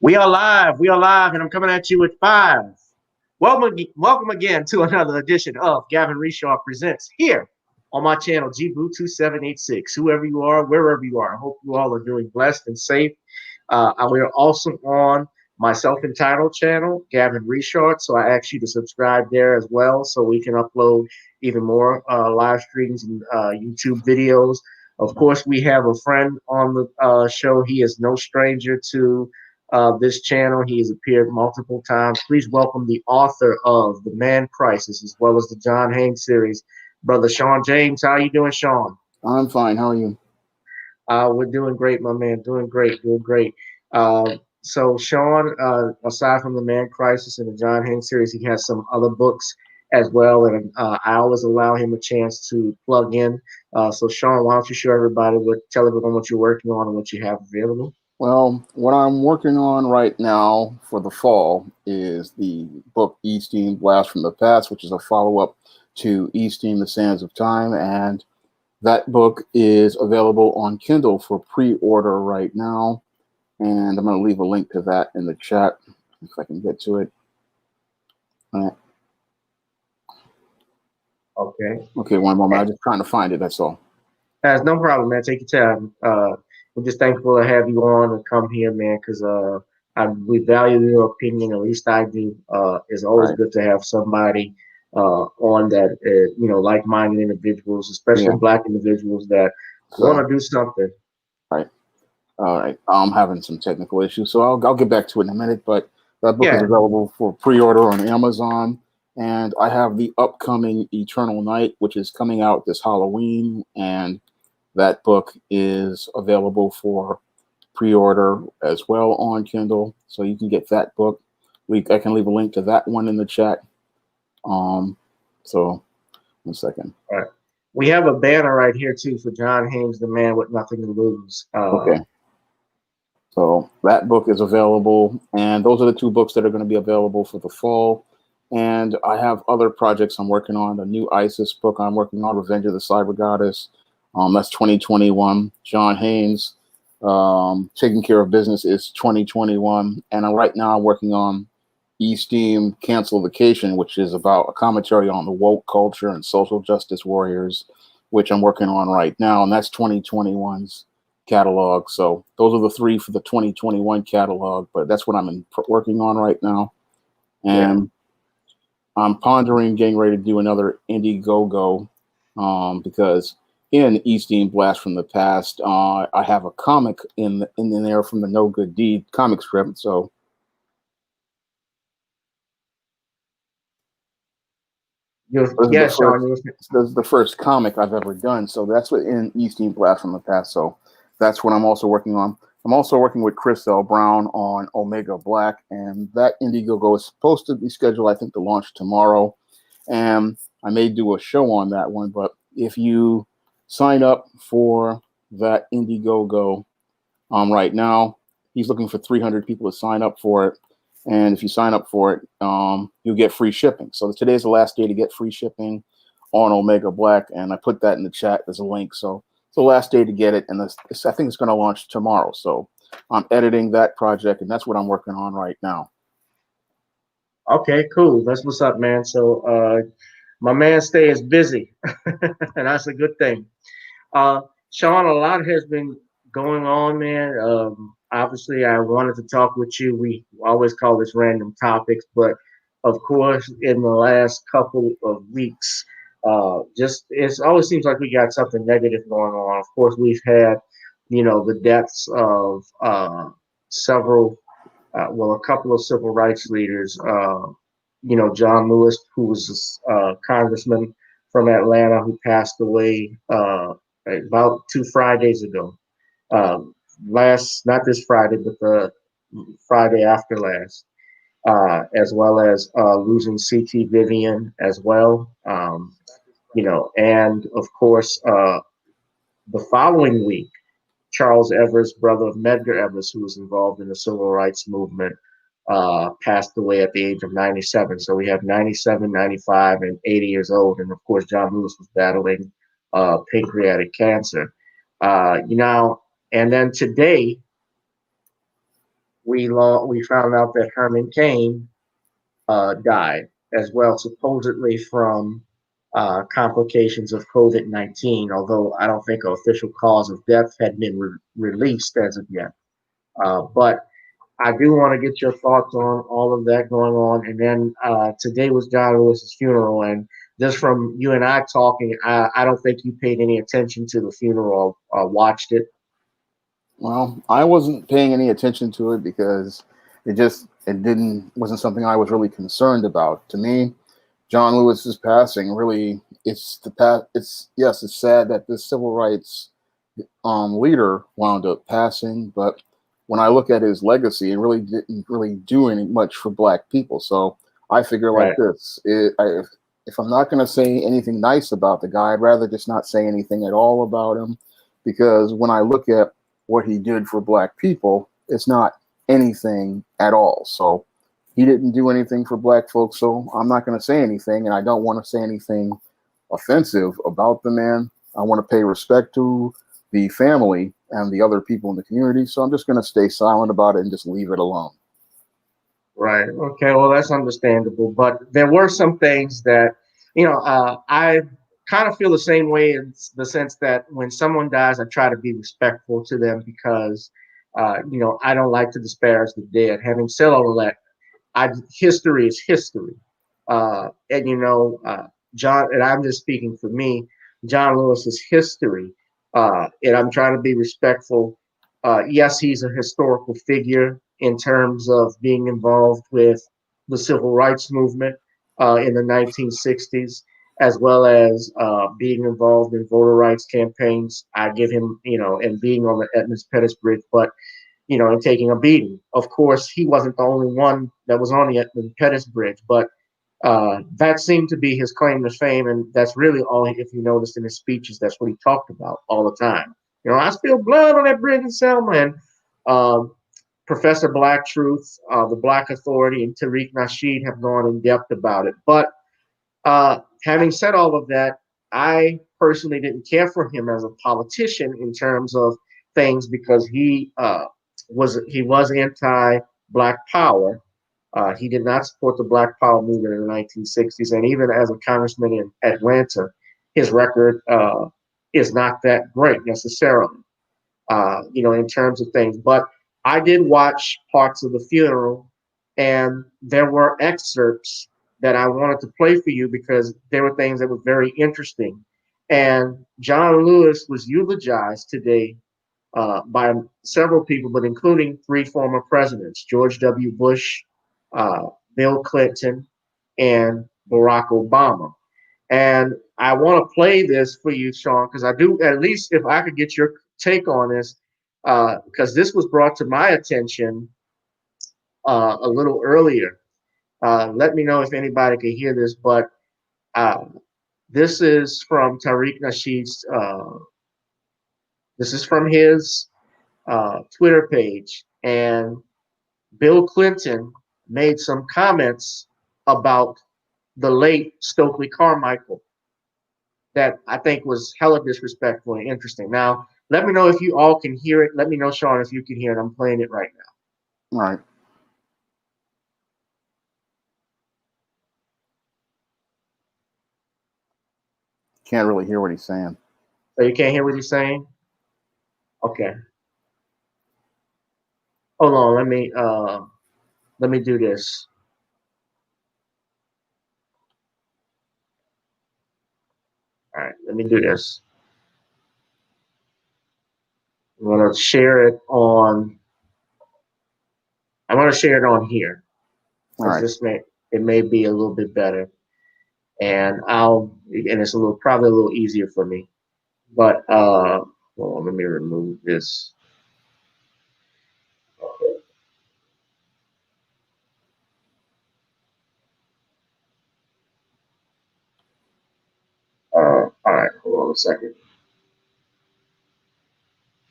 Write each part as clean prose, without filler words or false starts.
We are live. We are live, and I'm coming at you with five. Welcome again to another edition of Gavin Richard Presents here on my channel, GBoo2786. Whoever you are, wherever you are, I hope you all are doing blessed and safe. We are also on my self-entitled channel, Gavin Richard. So I ask you to subscribe there as well, so we can upload even more live streams and YouTube videos. Of course, we have a friend on the show. He is no stranger to this channel. He has appeared multiple times. Please welcome the author of The Man Crisis as well as the John Haynes series, Brother Shawn James. How you doing, Shawn? I'm fine. How are you? We're doing great, my man. Doing great, doing great. So Shawn, aside from The Man Crisis and the John Haynes series, he has some other books as well, and I always allow him a chance to plug in. So Shawn, why don't you show everybody tell everyone what you're working on and what you have available? Well, what I'm working on right now for the fall is the book E-Steam Blast from the Past, which is a follow-up to E-Steam The Sands of Time, and that book is available on Kindle for pre-order right now, and I'm going to leave a link to that in the chat if I can get to it. Okay, one moment. I'm just trying to find it, that's all. That's no problem, man. Take your time. We're just thankful to have you on and come here, man, because we value your opinion. At least I do. It's always good to have somebody on that, like-minded individuals, especially Black individuals that want to do something. Right. All right. I'm having some technical issues, so I'll get back to it in a minute. But that book is available for pre-order on Amazon, and I have the upcoming Eternal Night, which is coming out this Halloween, and that book is available for pre-order as well on Kindle, so you can get that book. I can leave a link to that one in the chat. So, 1 second. All right. We have a banner right here too for John Haynes, The Man with Nothing to Lose. Okay. So that book is available, and those are the two books that are going to be available for the fall. And I have other projects I'm working on. The new ISIS book I'm working on, Revenge of the Cyber Goddess. That's 2021. John Haynes, Taking Care of Business, is 2021. And right now I'm working on E-Steam Cancel Vacation, which is about a commentary on the woke culture and social justice warriors, which I'm working on right now. And that's 2021's catalog. So those are the three for the 2021 catalog, but that's what I'm working on right now. And I'm pondering getting ready to do another Indiegogo because in E-Steam Blast from the Past, I have a comic in there from the No Good Deed comic strip. So Shawn, this is the first comic I've ever done. So that's what in E-Steam Blast from the Past. So that's what I'm also working on. I'm also working with Chris L. Brown on Omega Black, and that Indiegogo is supposed to be scheduled, I think, to launch tomorrow. And I may do a show on that one, but if you sign up for that Indiegogo right now, he's looking for 300 people to sign up for it. And if you sign up for it, you'll get free shipping. So today's the last day to get free shipping on Omega Black, and I put that in the chat as a link. So it's the last day to get it, and I think it's going to launch tomorrow. So I'm editing that project, and that's what I'm working on right now. Okay, cool. That's what's up, man. So my man stays busy, and that's a good thing. Shawn, a lot has been going on, man. Obviously, I wanted to talk with you. We always call this random topics, but of course, in the last couple of weeks, it always seems like we got something negative going on. Of course, we've had, the deaths of a couple of civil rights leaders. John Lewis, who was a congressman from Atlanta, who passed away about 2 Fridays ago. Not this Friday, but the Friday after last. As well as losing C.T. Vivian as well. And of course, the following week, Charles Evers, brother of Medgar Evers, who was involved in the civil rights movement, passed away at the age of 97. So we have 97, 95, and 80 years old. And of course, John Lewis was battling pancreatic cancer. And then today, we found out that Herman Cain died as well, supposedly from complications of COVID-19. Although I don't think an official cause of death had been released as of yet. But I do want to get your thoughts on all of that going on. And then today was John Lewis's funeral, and just from you and I talking, I don't think you paid any attention to the funeral or watched it. Well, I wasn't paying any attention to it because it wasn't something I was really concerned about. To me, John Lewis's passing really, it's sad that this civil rights leader wound up passing, but when I look at his legacy, it really didn't really do any much for Black people. So I figure like Right. this: if I'm not going to say anything nice about the guy, I'd rather just not say anything at all about him, because when I look at what he did for Black people, it's not anything at all. So he didn't do anything for Black folks, so I'm not going to say anything, and I don't want to say anything offensive about the man. I want to pay respect to the family and the other people in the community, so I'm just going to stay silent about it and just leave it alone. Right. Okay. Well, that's understandable. But there were some things that, I kind of feel the same way in the sense that when someone dies, I try to be respectful to them because, I don't like to disparage the dead. Having said all of that, history is history. And John, and I'm just speaking for me, John Lewis's history, and I'm trying to be respectful. Yes, he's a historical figure in terms of being involved with the civil rights movement in the 1960s, as well as being involved in voter rights campaigns. I give him, and being on the Edmunds Pettus Bridge, but and taking a beating. Of course, he wasn't the only one that was on the Edmund Pettus Bridge, but that seemed to be his claim to fame, and that's really all. If you noticed in his speeches, that's what he talked about all the time. I spilled blood on that bridge in Selma, and Professor Black Truth, the Black Authority, and Tariq Nasheed have gone in depth about it. But having said all of that, I personally didn't care for him as a politician in terms of things because he was anti-Black Power. He did not support the Black Power movement in the 1960s, and even as a congressman in Atlanta, his record is not that great necessarily, in terms of things. But I did watch parts of the funeral, and there were excerpts that I wanted to play for you because there were things that were very interesting. And John Lewis was eulogized today by several people, but including three former presidents: George W. Bush, Bill Clinton, and Barack Obama. And I want to play this for you, Shawn, because I do, at least if I could get your take on this, because this was brought to my attention a little earlier. Let me know if anybody can hear this, but uh, this is from Tariq Nasheed's, this is from his Twitter page. And Bill Clinton made some comments about the late Stokely Carmichael that I think was hella disrespectful and interesting. Now, let me know if you all can hear it. Let me know, Shawn, if you can hear it. I'm playing it right now. All right. Can't really hear what he's saying. So you can't hear what he's saying? Okay. Hold on. Let me do this. All right, let me do this. I'm gonna share it on. I'm gonna share it on here All because right. it may be a little bit better, and it's probably a little easier for me. But well, let me remove this. All right, hold on a second.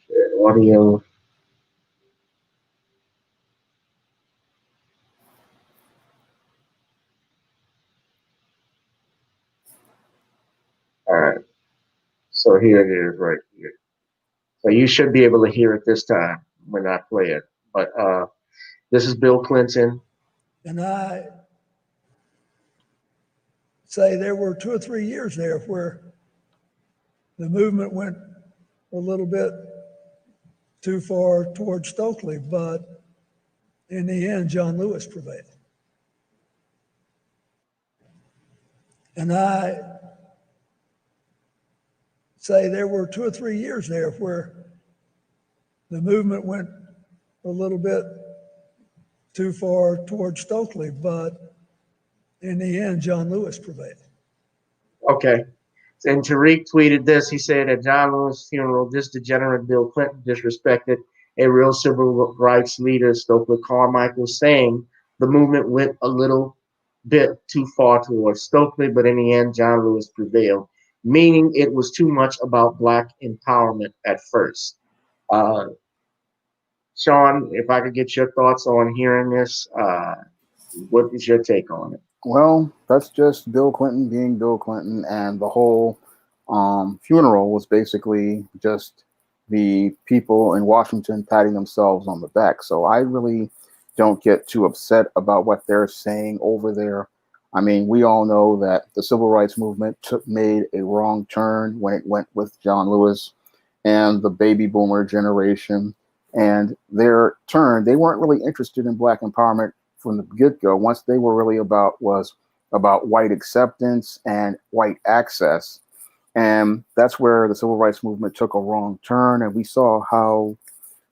Share audio. All right, so here it is right here. So you should be able to hear it this time when I play it. But This is Bill Clinton. And I say there were 2 or 3 years there where the movement went a little bit too far towards Stokely, but in the end, John Lewis prevailed. And I say there were 2 or 3 years there where the movement went a little bit too far towards Stokely, but in the end, John Lewis prevailed. Okay. And Tariq tweeted this. He said at John Lewis' funeral, this degenerate Bill Clinton disrespected a real civil rights leader, Stokely Carmichael, saying the movement went a little bit too far towards Stokely, but in the end, John Lewis prevailed, meaning it was too much about Black empowerment at first. Shawn, if I could get your thoughts on hearing this, what is your take on it? Well, that's just Bill Clinton being Bill Clinton, and the whole funeral was basically just the people in Washington patting themselves on the back. So I really don't get too upset about what they're saying over there. I mean, we all know that the civil rights movement made a wrong turn when it went with John Lewis and the baby boomer generation. And their turn, they weren't really interested in Black empowerment from the get-go. Once they were really about white acceptance and white access. And that's where the civil rights movement took a wrong turn. And we saw how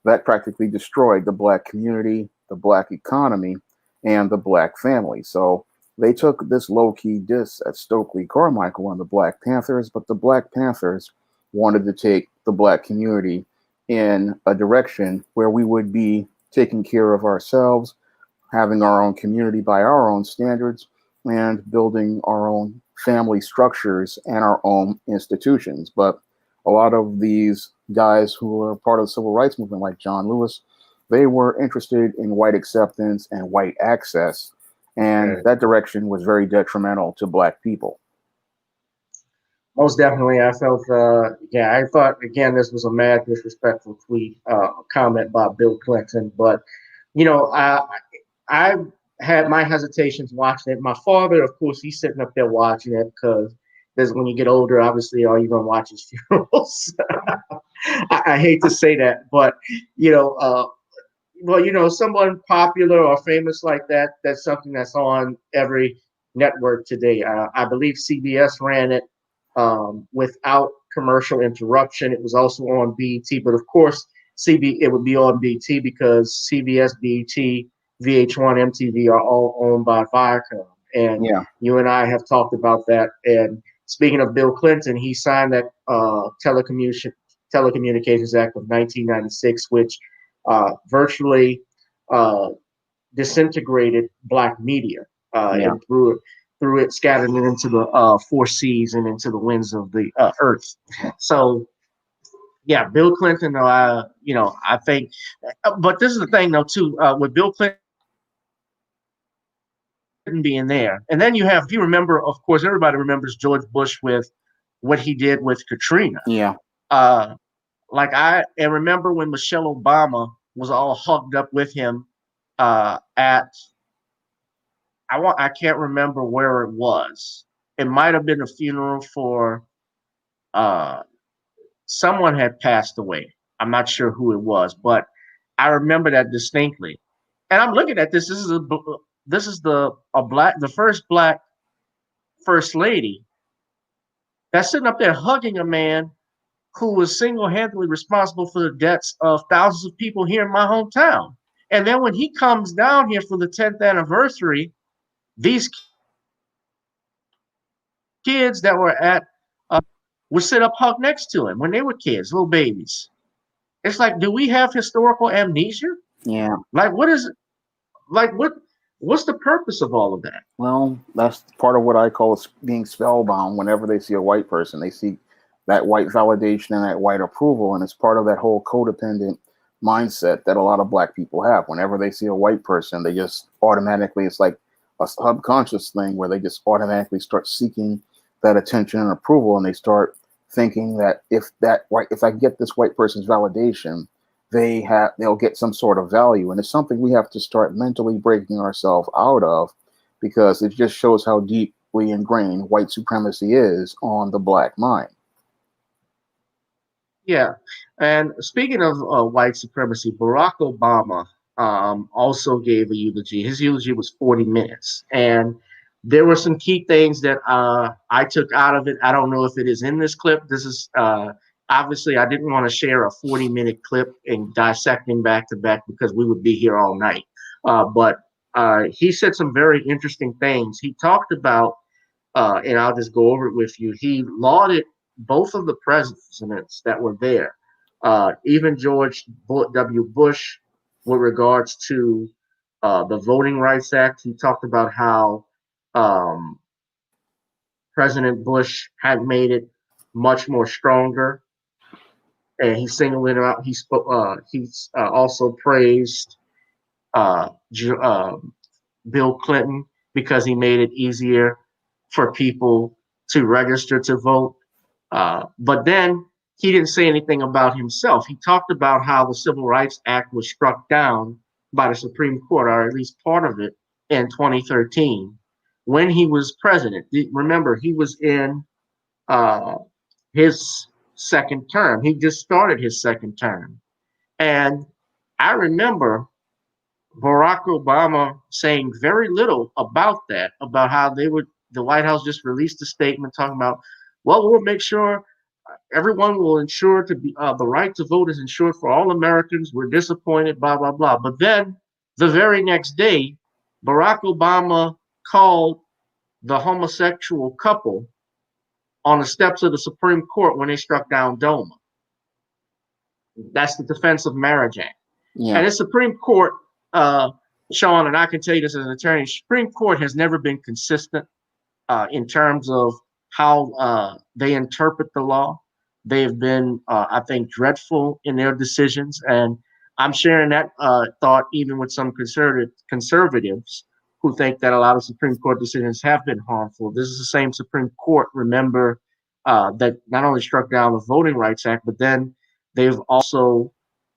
that practically destroyed the Black community, the Black economy, and the Black family. So they took this low-key diss at Stokely Carmichael and the Black Panthers, but the Black Panthers wanted to take the Black community in a direction where we would be taking care of ourselves, having our own community by our own standards, and building our own family structures and our own institutions. But a lot of these guys who were part of the civil rights movement, like John Lewis, they were interested in white acceptance and white access. And that direction was very detrimental to Black people. Most definitely. I felt, I thought, again, this was a mad, disrespectful tweet, comment by Bill Clinton. But, I had my hesitations watching it. My father, of course, he's sitting up there watching it because when you get older, obviously, all you're going to watch is funerals. I hate to say that, but, someone popular or famous like that, that's something that's on every network today. I believe CBS ran it without commercial interruption. It was also on BET, but of course, it would be on BET because CBS, BET, VH1, MTV are all owned by Viacom. And you and I have talked about that. And speaking of Bill Clinton, he signed that Telecommunications Act of 1996, which virtually disintegrated Black media and threw it scattered it into the 4 seas and into the winds of the earth. So, yeah, Bill Clinton, I think, but this is the thing, though, too, with Bill Clinton being there. And then if you remember, of course, everybody remembers George Bush with what he did with Katrina. Yeah. I remember when Michelle Obama was all hugged up with him I can't remember where it was. It might have been a funeral for someone had passed away. I'm not sure who it was, but I remember that distinctly. And I'm looking at this. This is the first Black first lady that's sitting up there hugging a man who was single-handedly responsible for the deaths of thousands of people here in my hometown. And then when he comes down here for the 10th anniversary, these kids that were would sit up hugged next to him when they were kids, little babies. It's like, do we have historical amnesia? Yeah. Like, what is it? Like, what's the purpose of all of that? Well, that's part of what I call being spellbound. Whenever they see a white person, they see that white validation and that white approval. And it's part of that whole codependent mindset that a lot of Black people have. Whenever they see a white person, they just automatically, it's like a subconscious thing where they just automatically start seeking that attention and approval. And they start thinking that if I get this white person's validation, they'll get some sort of value. And it's something we have to start mentally breaking ourselves out of, because it just shows how deeply ingrained white supremacy is on the black mind. Yeah, and speaking of white supremacy, Barack Obama also gave a eulogy. His eulogy was 40 minutes, and there were some key things that I took out of it. I don't know if it is in this clip. This is obviously, I didn't want to share a 40-minute clip and dissecting back to back because we would be here all night. But he said some very interesting things. He talked about, and I'll just go over it with you. He lauded both of the presidents that were there, even George W. Bush, with regards to the Voting Rights Act. He talked about how um, President Bush had made it much more stronger, and he singled it out. He spoke. He's also praised uh, Bill Clinton because he made it easier for people to register to vote. But then he didn't say anything about himself. He talked about how the Civil Rights Act was struck down by the Supreme Court, or at least part of it, in 2013 when he was president. Remember, he was in uh, his second term. He just started his second term. And I remember Barack Obama saying very little about that, about how the White House just released a statement talking about, well, we'll make sure everyone will ensure to be the right to vote is ensured for all Americans. We're disappointed, blah, blah, blah. But then the very next day, Barack Obama called the homosexual couple on the steps of the Supreme Court when they struck down DOMA. That's the Defense of Marriage Act. Yeah. And the Supreme Court, Shawn, and I can tell you this as an attorney, Supreme Court has never been consistent in terms of how they interpret the law. They've been, I think, dreadful in their decisions. And I'm sharing that thought even with some conservatives who think that a lot of Supreme Court decisions have been harmful. This is the same Supreme Court, remember, that not only struck down the Voting Rights Act, but then they've also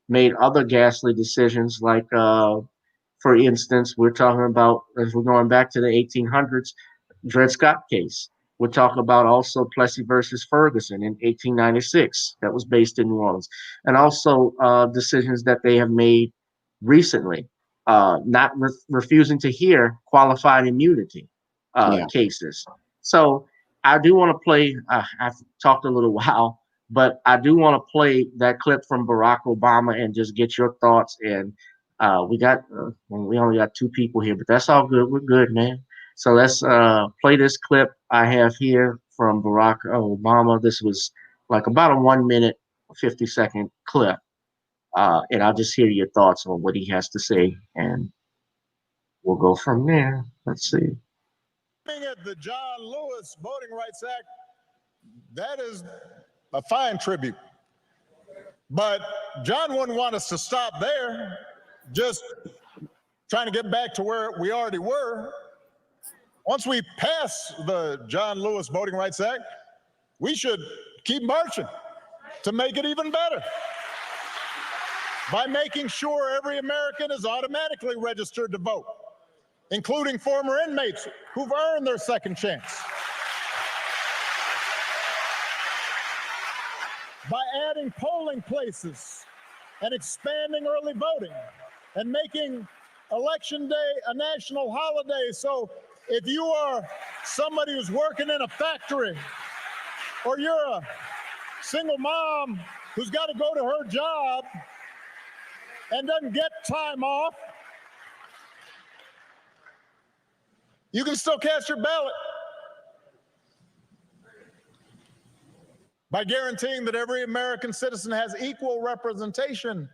made other ghastly decisions, like, for instance, we're talking about, as we're going back to the 1800s, Dred Scott case. We're talking about also Plessy versus Ferguson in 1896, that was based in New Orleans, and also decisions that they have made recently, not refusing to hear qualified immunity cases. So I do want to play. I've talked a little while, but I do want to play that clip from Barack Obama and just get your thoughts. And we only got two people here, but that's all good. We're good, man. So let's play this clip I have here from Barack Obama. This was like about a 1 minute, 50-second clip. And I'll just hear your thoughts on what he has to say, and we'll go from there. Let's see. At the John Lewis Voting Rights Act, that is a fine tribute. But John wouldn't want us to stop there, just trying to get back to where we already were. Once we pass the John Lewis Voting Rights Act, we should keep marching to make it even better by making sure every American is automatically registered to vote, including former inmates who've earned their second chance. By adding polling places and expanding early voting and making Election Day a national holiday. So if you are somebody who's working in a factory, or you're a single mom who's got to go to her job and doesn't get time off, you can still cast your ballot by guaranteeing that every American citizen has equal representation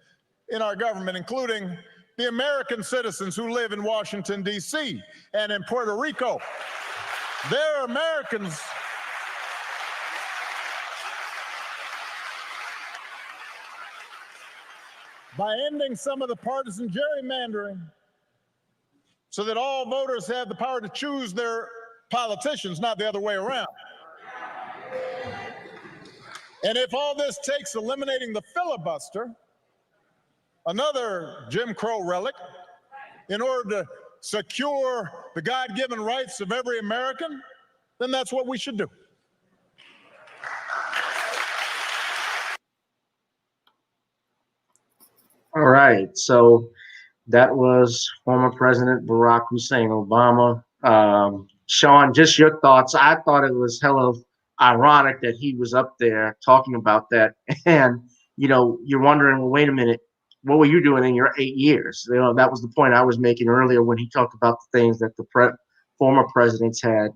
in our government, including the American citizens who live in Washington, D.C. and in Puerto Rico. They're Americans. By ending some of the partisan gerrymandering so that all voters have the power to choose their politicians, not the other way around. And if all this takes eliminating the filibuster, another Jim Crow relic in order to secure the God-given rights of every American, then that's what we should do. All right. So that was former President Barack Hussein Obama. Shawn, just your thoughts. I thought it was hella ironic that he was up there talking about that. And, you're wondering, well, wait a minute, what were you doing in your 8 years? That was the point I was making earlier when he talked about the things that the former presidents had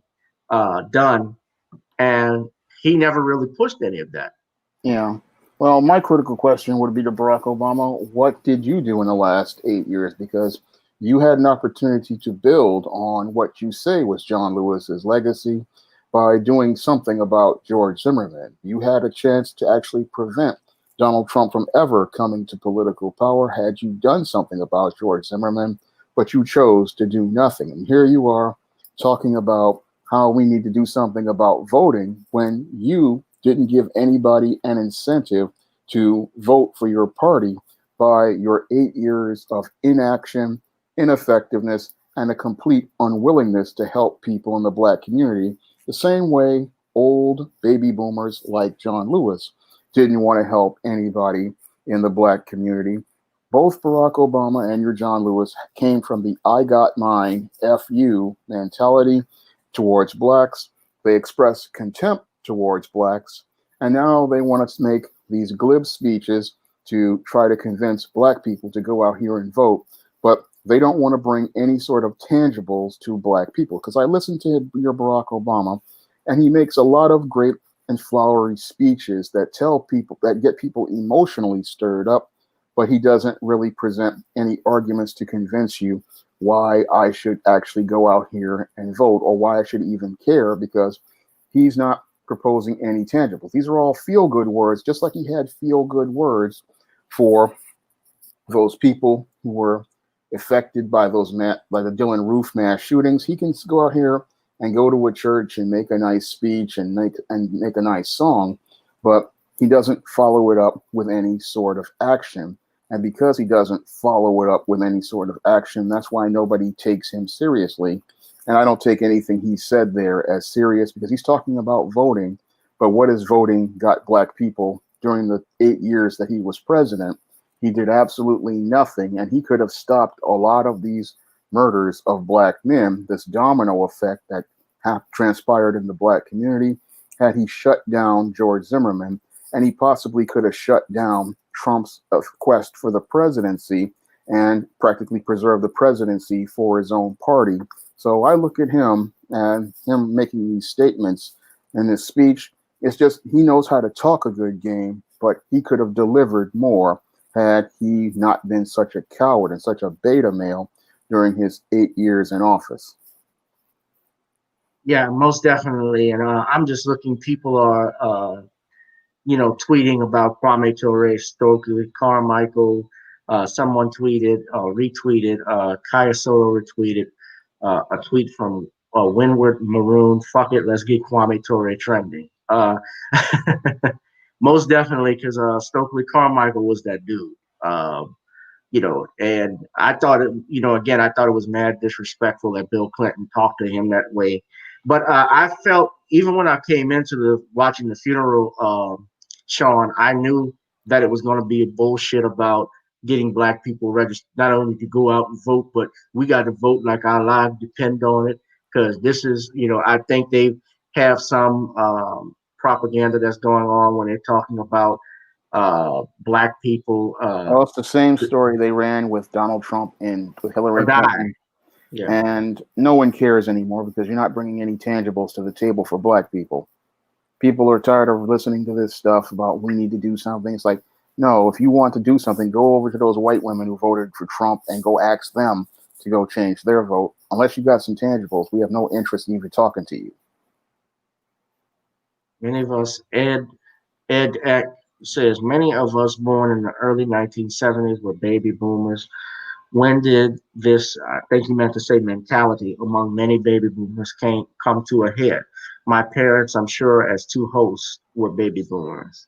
done. And he never really pushed any of that. Yeah. Well, my critical question would be to Barack Obama, what did you do in the last 8 years? Because you had an opportunity to build on what you say was John Lewis's legacy by doing something about George Zimmerman. You had a chance to actually prevent Donald Trump from ever coming to political power had you done something about George Zimmerman, but you chose to do nothing. And here you are talking about how we need to do something about voting when you didn't give anybody an incentive to vote for your party by your 8 years of inaction, ineffectiveness, and a complete unwillingness to help people in the Black community, the same way old baby boomers like John Lewis didn't want to help anybody in the Black community. Both Barack Obama and your John Lewis came from the I got mine, F you mentality towards Blacks. They express contempt towards Blacks, and now they want us to make these glib speeches to try to convince Black people to go out here and vote, but they don't want to bring any sort of tangibles to Black people. Because I listened to your Barack Obama, and he makes a lot of great and flowery speeches that tell people, that get people emotionally stirred up, but he doesn't really present any arguments to convince you why I should actually go out here and vote, or why I should even care, because he's not proposing any tangibles. These are all feel-good words, just like he had feel-good words for those people who were affected by the Dylan Roof mass shootings. He can go out here and go to a church and make a nice speech and make a nice song, but he doesn't follow it up with any sort of action. And because he doesn't follow it up with any sort of action, that's why nobody takes him seriously. And I don't take anything he said there as serious, because he's talking about voting. But what has voting got Black people during the 8 years that he was president? He did absolutely nothing. And he could have stopped a lot of these murders of Black men, this domino effect that transpired in the Black community, had he shut down George Zimmerman. And he possibly could have shut down Trump's quest for the presidency and practically preserved the presidency for his own party. So I look at him and him making these statements in this speech. It's just, he knows how to talk a good game, but he could have delivered more had he not been such a coward and such a beta male during his 8 years in office. Yeah, most definitely. And I'm just looking, people are, tweeting about Kwame Ture, Stokely Carmichael. Someone tweeted, retweeted, Kaya Solo retweeted a tweet from Windward Maroon. Fuck it, let's get Kwame Ture trending. Most definitely, because Stokely Carmichael was that dude. And I thought again, I thought it was mad disrespectful that Bill Clinton talked to him that way. But I felt, even when I came into watching the funeral, Shawn, I knew that it was going to be a bullshit about getting Black people registered, not only to go out and vote, but we got to vote like our lives depend on it. Because this is, I think they have some propaganda that's going on when they're talking about Black people. Well, it's the same story they ran with Donald Trump and with Hillary Clinton. Yeah. And no one cares anymore because you're not bringing any tangibles to the table for Black people. People are tired of listening to this stuff about we need to do something. It's like, no, if you want to do something, go over to those white women who voted for Trump and go ask them to go change their vote. Unless you got some tangibles, we have no interest in even talking to you. Many of us, Ed says, many of us born in the early 1970s were baby boomers. When did this, I think he meant to say mentality, among many baby boomers come to a head? My parents, I'm sure, as two hosts, were baby boomers.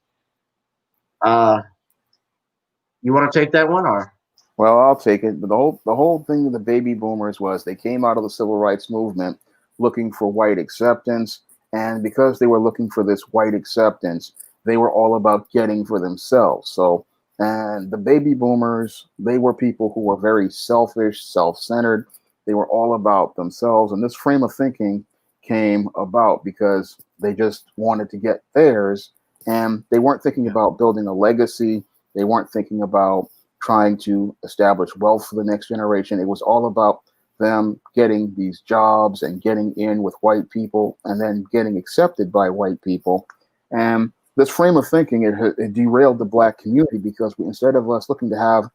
You want to take that one, or? Well, I'll take it. But the whole thing of the baby boomers was they came out of the civil rights movement looking for white acceptance, and because they were looking for this white acceptance, they were all about getting for themselves. So, and the baby boomers, they were people who were very selfish, self-centered. They were all about themselves, and this frame of thinking came about because they just wanted to get theirs, and they weren't thinking about building a legacy. They weren't thinking about trying to establish wealth for the next generation. It was all about them getting these jobs and getting in with white people and then getting accepted by white people. And this frame of thinking, it derailed the black community because instead of us looking to have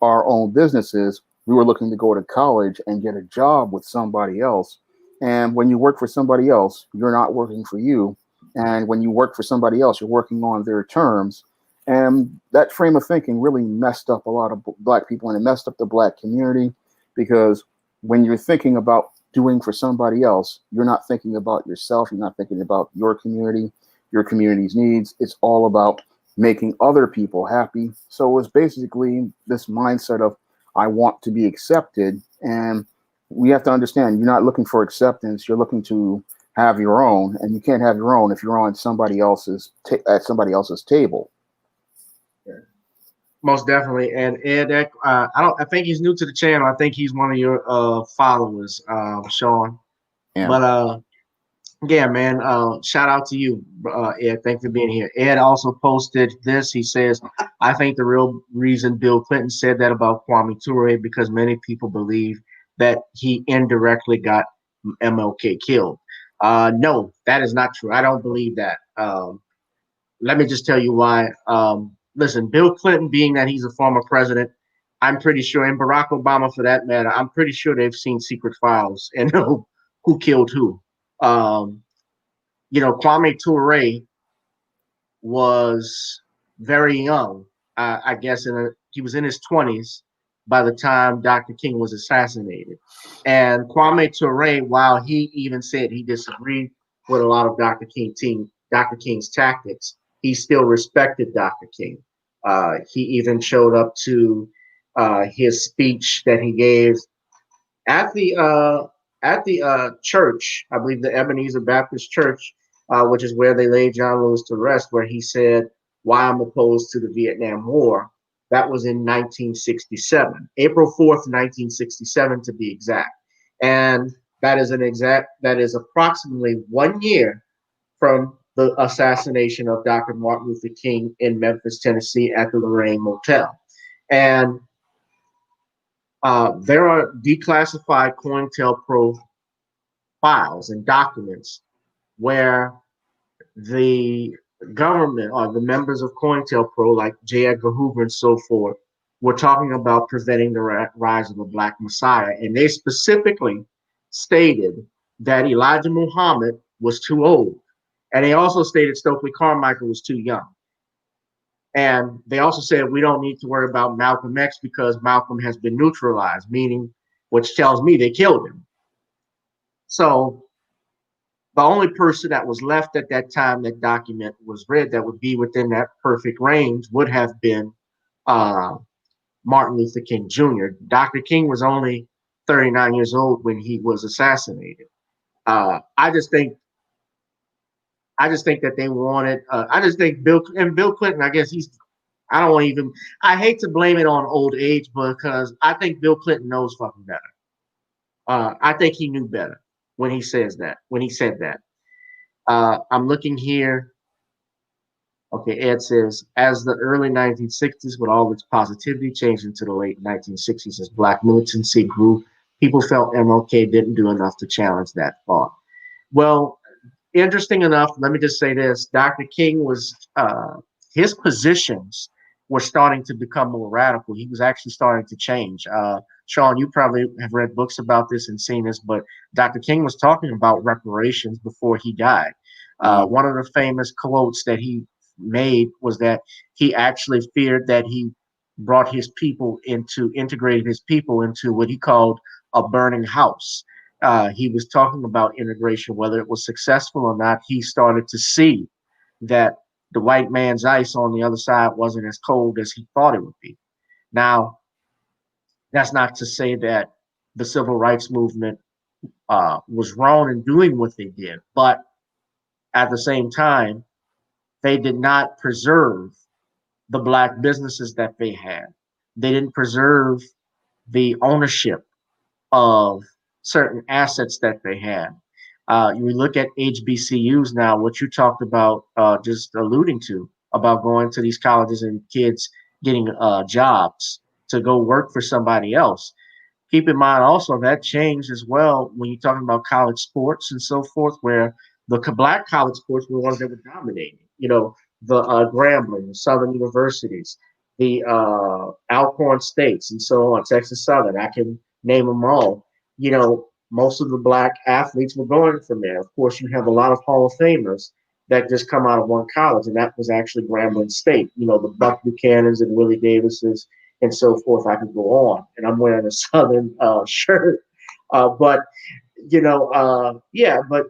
our own businesses, we were looking to go to college and get a job with somebody else. And when you work for somebody else, you're not working for you. And when you work for somebody else, you're working on their terms. And that frame of thinking really messed up a lot of black people, and it messed up the black community because when you're thinking about doing for somebody else, you're not thinking about yourself. You're not thinking about your community's needs. It's all about making other people happy. So it was basically this mindset of, I want to be accepted. And we have to understand, you're not looking for acceptance. You're looking to have your own, and you can't have your own if you're on somebody else's at somebody else's table. Most definitely. And Ed, I think he's new to the channel. I think he's one of your followers, Shawn. Yeah. But yeah, man, shout out to you, Ed. Thanks for being here. Ed also posted this. He says, I think the real reason Bill Clinton said that about Kwame Ture because many people believe that he indirectly got MLK killed. No, that is not true. I don't believe that. Let me just tell you why. Listen, Bill Clinton, being that he's a former president, I'm pretty sure, and Barack Obama for that matter, I'm pretty sure they've seen secret files and know who killed who. Kwame Ture was very young. I guess he was in his 20s by the time Dr. King was assassinated. And Kwame Ture, while he even said he disagreed with a lot of Dr. King's tactics, he still respected Dr. King. He even showed up to his speech that he gave at the church, I believe the Ebenezer Baptist Church, which is where they laid John Lewis to rest, where he said, why I'm opposed to the Vietnam War. That was in 1967, April 4th, 1967 to be exact. And that is approximately 1 year from the assassination of Dr. Martin Luther King in Memphis, Tennessee at the Lorraine Motel. And there are declassified COINTELPRO files and documents where the government or the members of COINTELPRO, like J. Edgar Hoover and so forth, were talking about preventing the rise of the Black Messiah. And they specifically stated that Elijah Muhammad was too old. And they also stated Stokely Carmichael was too young. And they also said we don't need to worry about Malcolm X because Malcolm has been neutralized, meaning, which tells me they killed him. So the only person that was left at that time that document was read that would be within that perfect range would have been Martin Luther King Jr. Dr. King was only 39 years old when he was assassinated. I just think that they wanted. I just think Bill Clinton. I guess I hate to blame it on old age, because I think Bill Clinton knows fucking better. I think he knew better when he said that. I'm looking here. Okay, Ed says, as the early 1960s, with all its positivity, changed into the late 1960s as Black militancy grew, people felt MLK didn't do enough to challenge that thought. Well, interesting enough, let me just say this. Dr. King was, his positions were starting to become more radical. He was actually starting to change. Shawn, you probably have read books about this and seen this, but Dr. King was talking about reparations before he died. One of the famous quotes that he made was that he actually feared that he integrated his people into what he called a burning house. He was talking about integration, whether it was successful or not. He started to see that the white man's ice on the other side wasn't as cold as he thought it would be. Now, that's not to say that the civil rights movement was wrong in doing what they did, but at the same time, they did not preserve the black businesses that they had. They didn't preserve the ownership of certain assets that they had. You look at HBCUs now, what you talked about, just alluding to, about going to these colleges and kids getting jobs to go work for somebody else. Keep in mind also that changed as well when you're talking about college sports and so forth, where the black college sports were the ones that were dominating. You know, the Grambling, the Southern universities, the Alcorn States, and so on, Texas Southern. I can name them all. You know, most of the black athletes were going from there. Of course, you have a lot of Hall of Famers that just come out of one college, and that was actually Grambling State. You know, the Buck Buchanans and Willie Davises and so forth. I could go on, and I'm wearing a Southern shirt, but yeah. But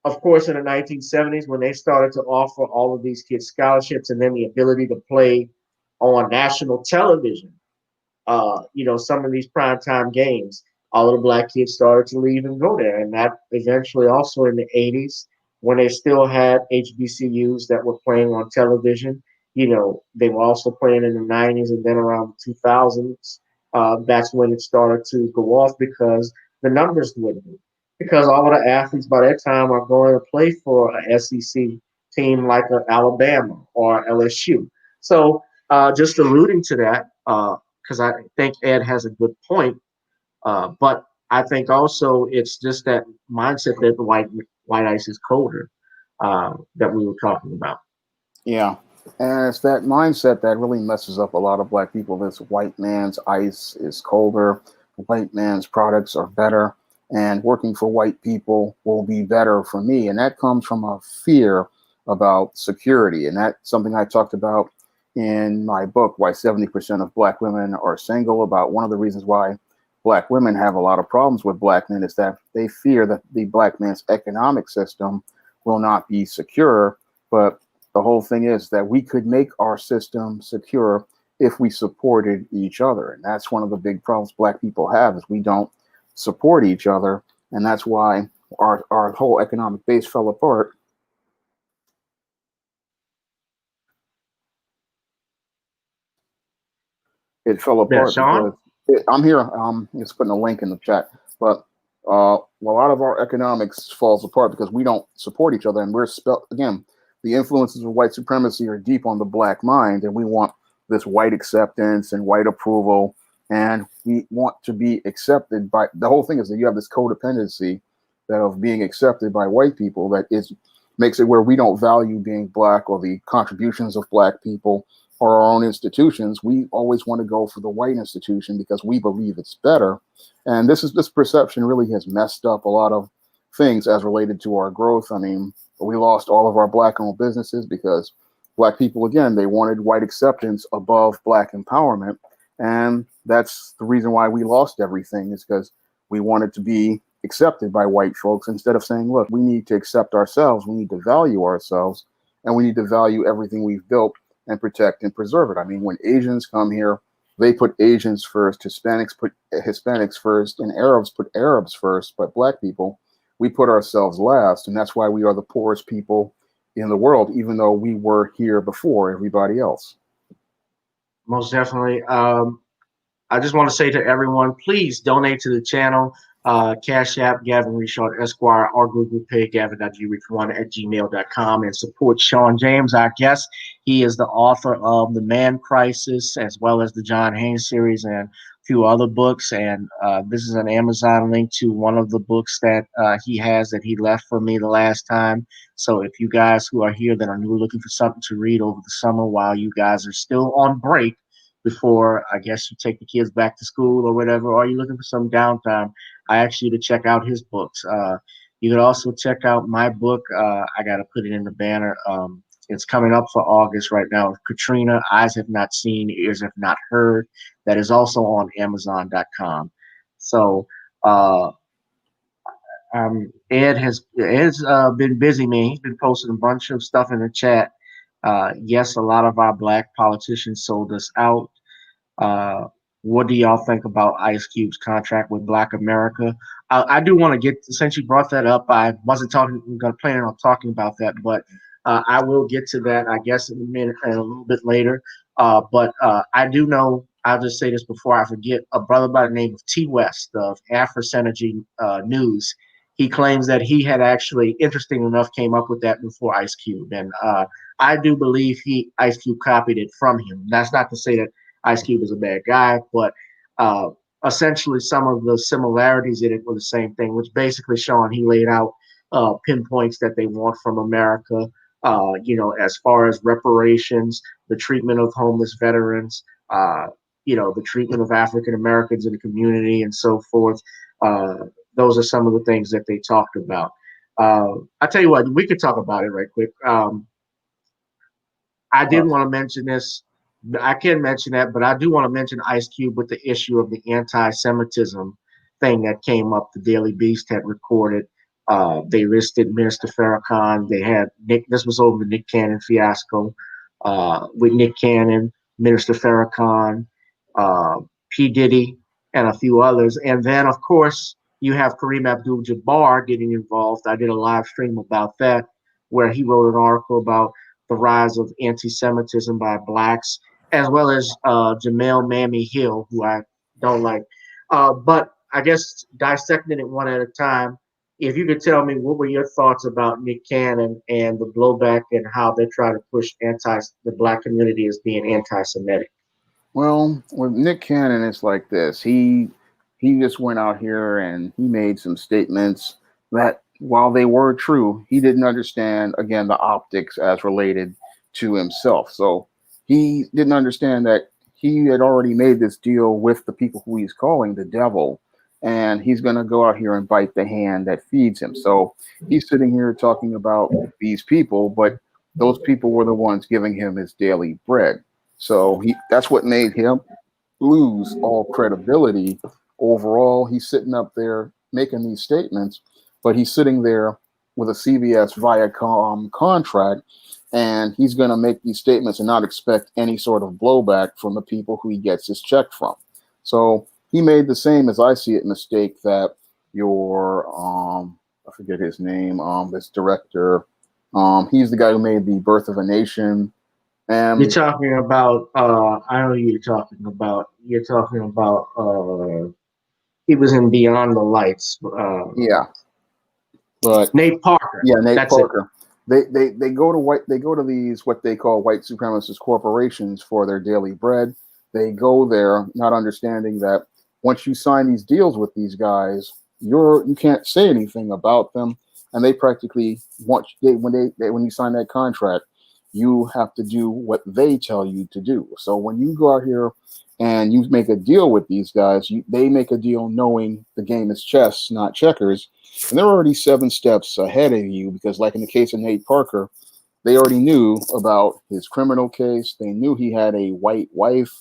of course, in the 1970s, when they started to offer all of these kids scholarships and then the ability to play on national television, some of these primetime games, all of the black kids started to leave and go there. And that eventually also in the 80s, when they still had HBCUs that were playing on television, they were also playing in the 90s, and then around the 2000s, that's when it started to go off because the numbers dwindled. Because all of the athletes by that time are going to play for an SEC team like Alabama or LSU. So just alluding to that, because I think Ed has a good point. But I think it's just that mindset that the white ice is colder that we were talking about. Yeah. And it's that mindset that really messes up a lot of black people. This white man's ice is colder, white man's products are better, and working for white people will be better for me. And that comes from a fear about security. And that's something I talked about in my book, Why 70% of Black Women Are Single. About one of the reasons why Black women have a lot of problems with black men is that they fear that the black man's economic system will not be secure. But the whole thing is that we could make our system secure if we supported each other. And that's one of the big problems black people have, is we don't support each other. And that's why our whole economic base fell apart. It fell Yeah, apart Shawn? because I'm here. It's putting a link in the chat, but a lot of our economics falls apart because we don't support each other. And again, the influences of white supremacy are deep on the black mind, and we want this white acceptance and white approval, and we want to be accepted by. The whole thing is that you have this codependency of being accepted by white people that makes it where we don't value being black or the contributions of black people or our own institutions. We always want to go for the white institution because we believe it's better. And this perception really has messed up a lot of things as related to our growth. I mean, we lost all of our black-owned businesses because black people, again, they wanted white acceptance above black empowerment. And that's the reason why we lost everything, is because we wanted to be accepted by white folks instead of saying, look, we need to accept ourselves, we need to value ourselves, and we need to value everything we've built and protect and preserve it. I mean, when Asians come here, they put Asians first, Hispanics put Hispanics first, and Arabs put Arabs first, but black people, we put ourselves last, and that's why we are the poorest people in the world, even though we were here before everybody else. Most definitely. I just want to say to everyone, please donate to the channel. Cash App, GavinRichardEsq, or Google Pay, Gavin.G1@gmail.com, and support Shawn James, our guest. He is the author of The Man Crisis, as well as the John Haynes series and a few other books. And this is an Amazon link to one of the books that he has that he left for me the last time. So if you guys who are here that are new looking for something to read over the summer while you guys are still on break, before I guess you take the kids back to school or whatever, or you're looking for some downtime, I ask you to check out his books. You can also check out my book. I got to put it in the banner. It's coming up for August right now. Katrina, Eyes Have Not Seen, Ears Have Not Heard. That is also on Amazon.com. So Ed's been busy, man. He's been posting a bunch of stuff in the chat. Yes, a lot of our black politicians sold us out. What do y'all think about Ice Cube's contract with Black America? I do want to get, since you brought that up, I wasn't planning on talking about that, but I will get to that, I guess, in a minute, a little bit later. But I do know, I'll just say this before I forget, a brother by the name of T West of Afro Synergy News. He claims that he had actually, interesting enough, came up with that before Ice Cube. And I do believe Ice Cube copied it from him. That's not to say that Ice Cube is a bad guy, but uh, essentially some of the similarities in it were the same thing, which basically, Shawn, he laid out pinpoints that they want from America, as far as reparations, the treatment of homeless veterans, the treatment of African Americans in the community, and so forth. Those are some of the things that they talked about. I tell you what, we could talk about it right quick. I did want to mention this. I can mention that, but I do want to mention Ice Cube with the issue of the anti-Semitism thing that came up. The Daily Beast had recorded. They listed Minister Farrakhan. They had Nick. This was over the Nick Cannon fiasco with Nick Cannon, Minister Farrakhan, P. Diddy, and a few others. And then, of course, you have Kareem Abdul-Jabbar getting involved. I did a live stream about that, where he wrote an article about the rise of anti-Semitism by blacks, as well as Jamel Mammy Hill, who I don't like. But I guess dissecting it one at a time, if you could tell me what were your thoughts about Nick Cannon and the blowback and how they try to push the black community as being anti-Semitic. Well, with Nick Cannon, it's like this. He just went out here and he made some statements that, while they were true, he didn't understand, again, the optics as related to himself. So he didn't understand that he had already made this deal with the people who he's calling the devil, and he's going to go out here and bite the hand that feeds him. So he's sitting here talking about these people, but those people were the ones giving him his daily bread. So that's what made him lose all credibility overall. He's sitting up there making these statements, but he's sitting there with a CBS Viacom contract, and he's going to make these statements and not expect any sort of blowback from the people who he gets his check from. So he made the same, as I see it, mistake that your I forget his name, this director, he's the guy who made The Birth of a Nation. You're talking about I know who you're talking about. You're talking about he was in Beyond the Lights. Yeah. But Nate Parker. Yeah, Nate That's Parker. They go to these what they call white supremacist corporations for their daily bread. They go there not understanding that once you sign these deals with these guys, you can't say anything about them, and they practically when you sign that contract, you have to do what they tell you to do. So when you go out here and you make a deal with these guys, they make a deal knowing the game is chess, not checkers. And they're already 7 steps ahead of you because, like in the case of Nate Parker, they already knew about his criminal case. They knew he had a white wife.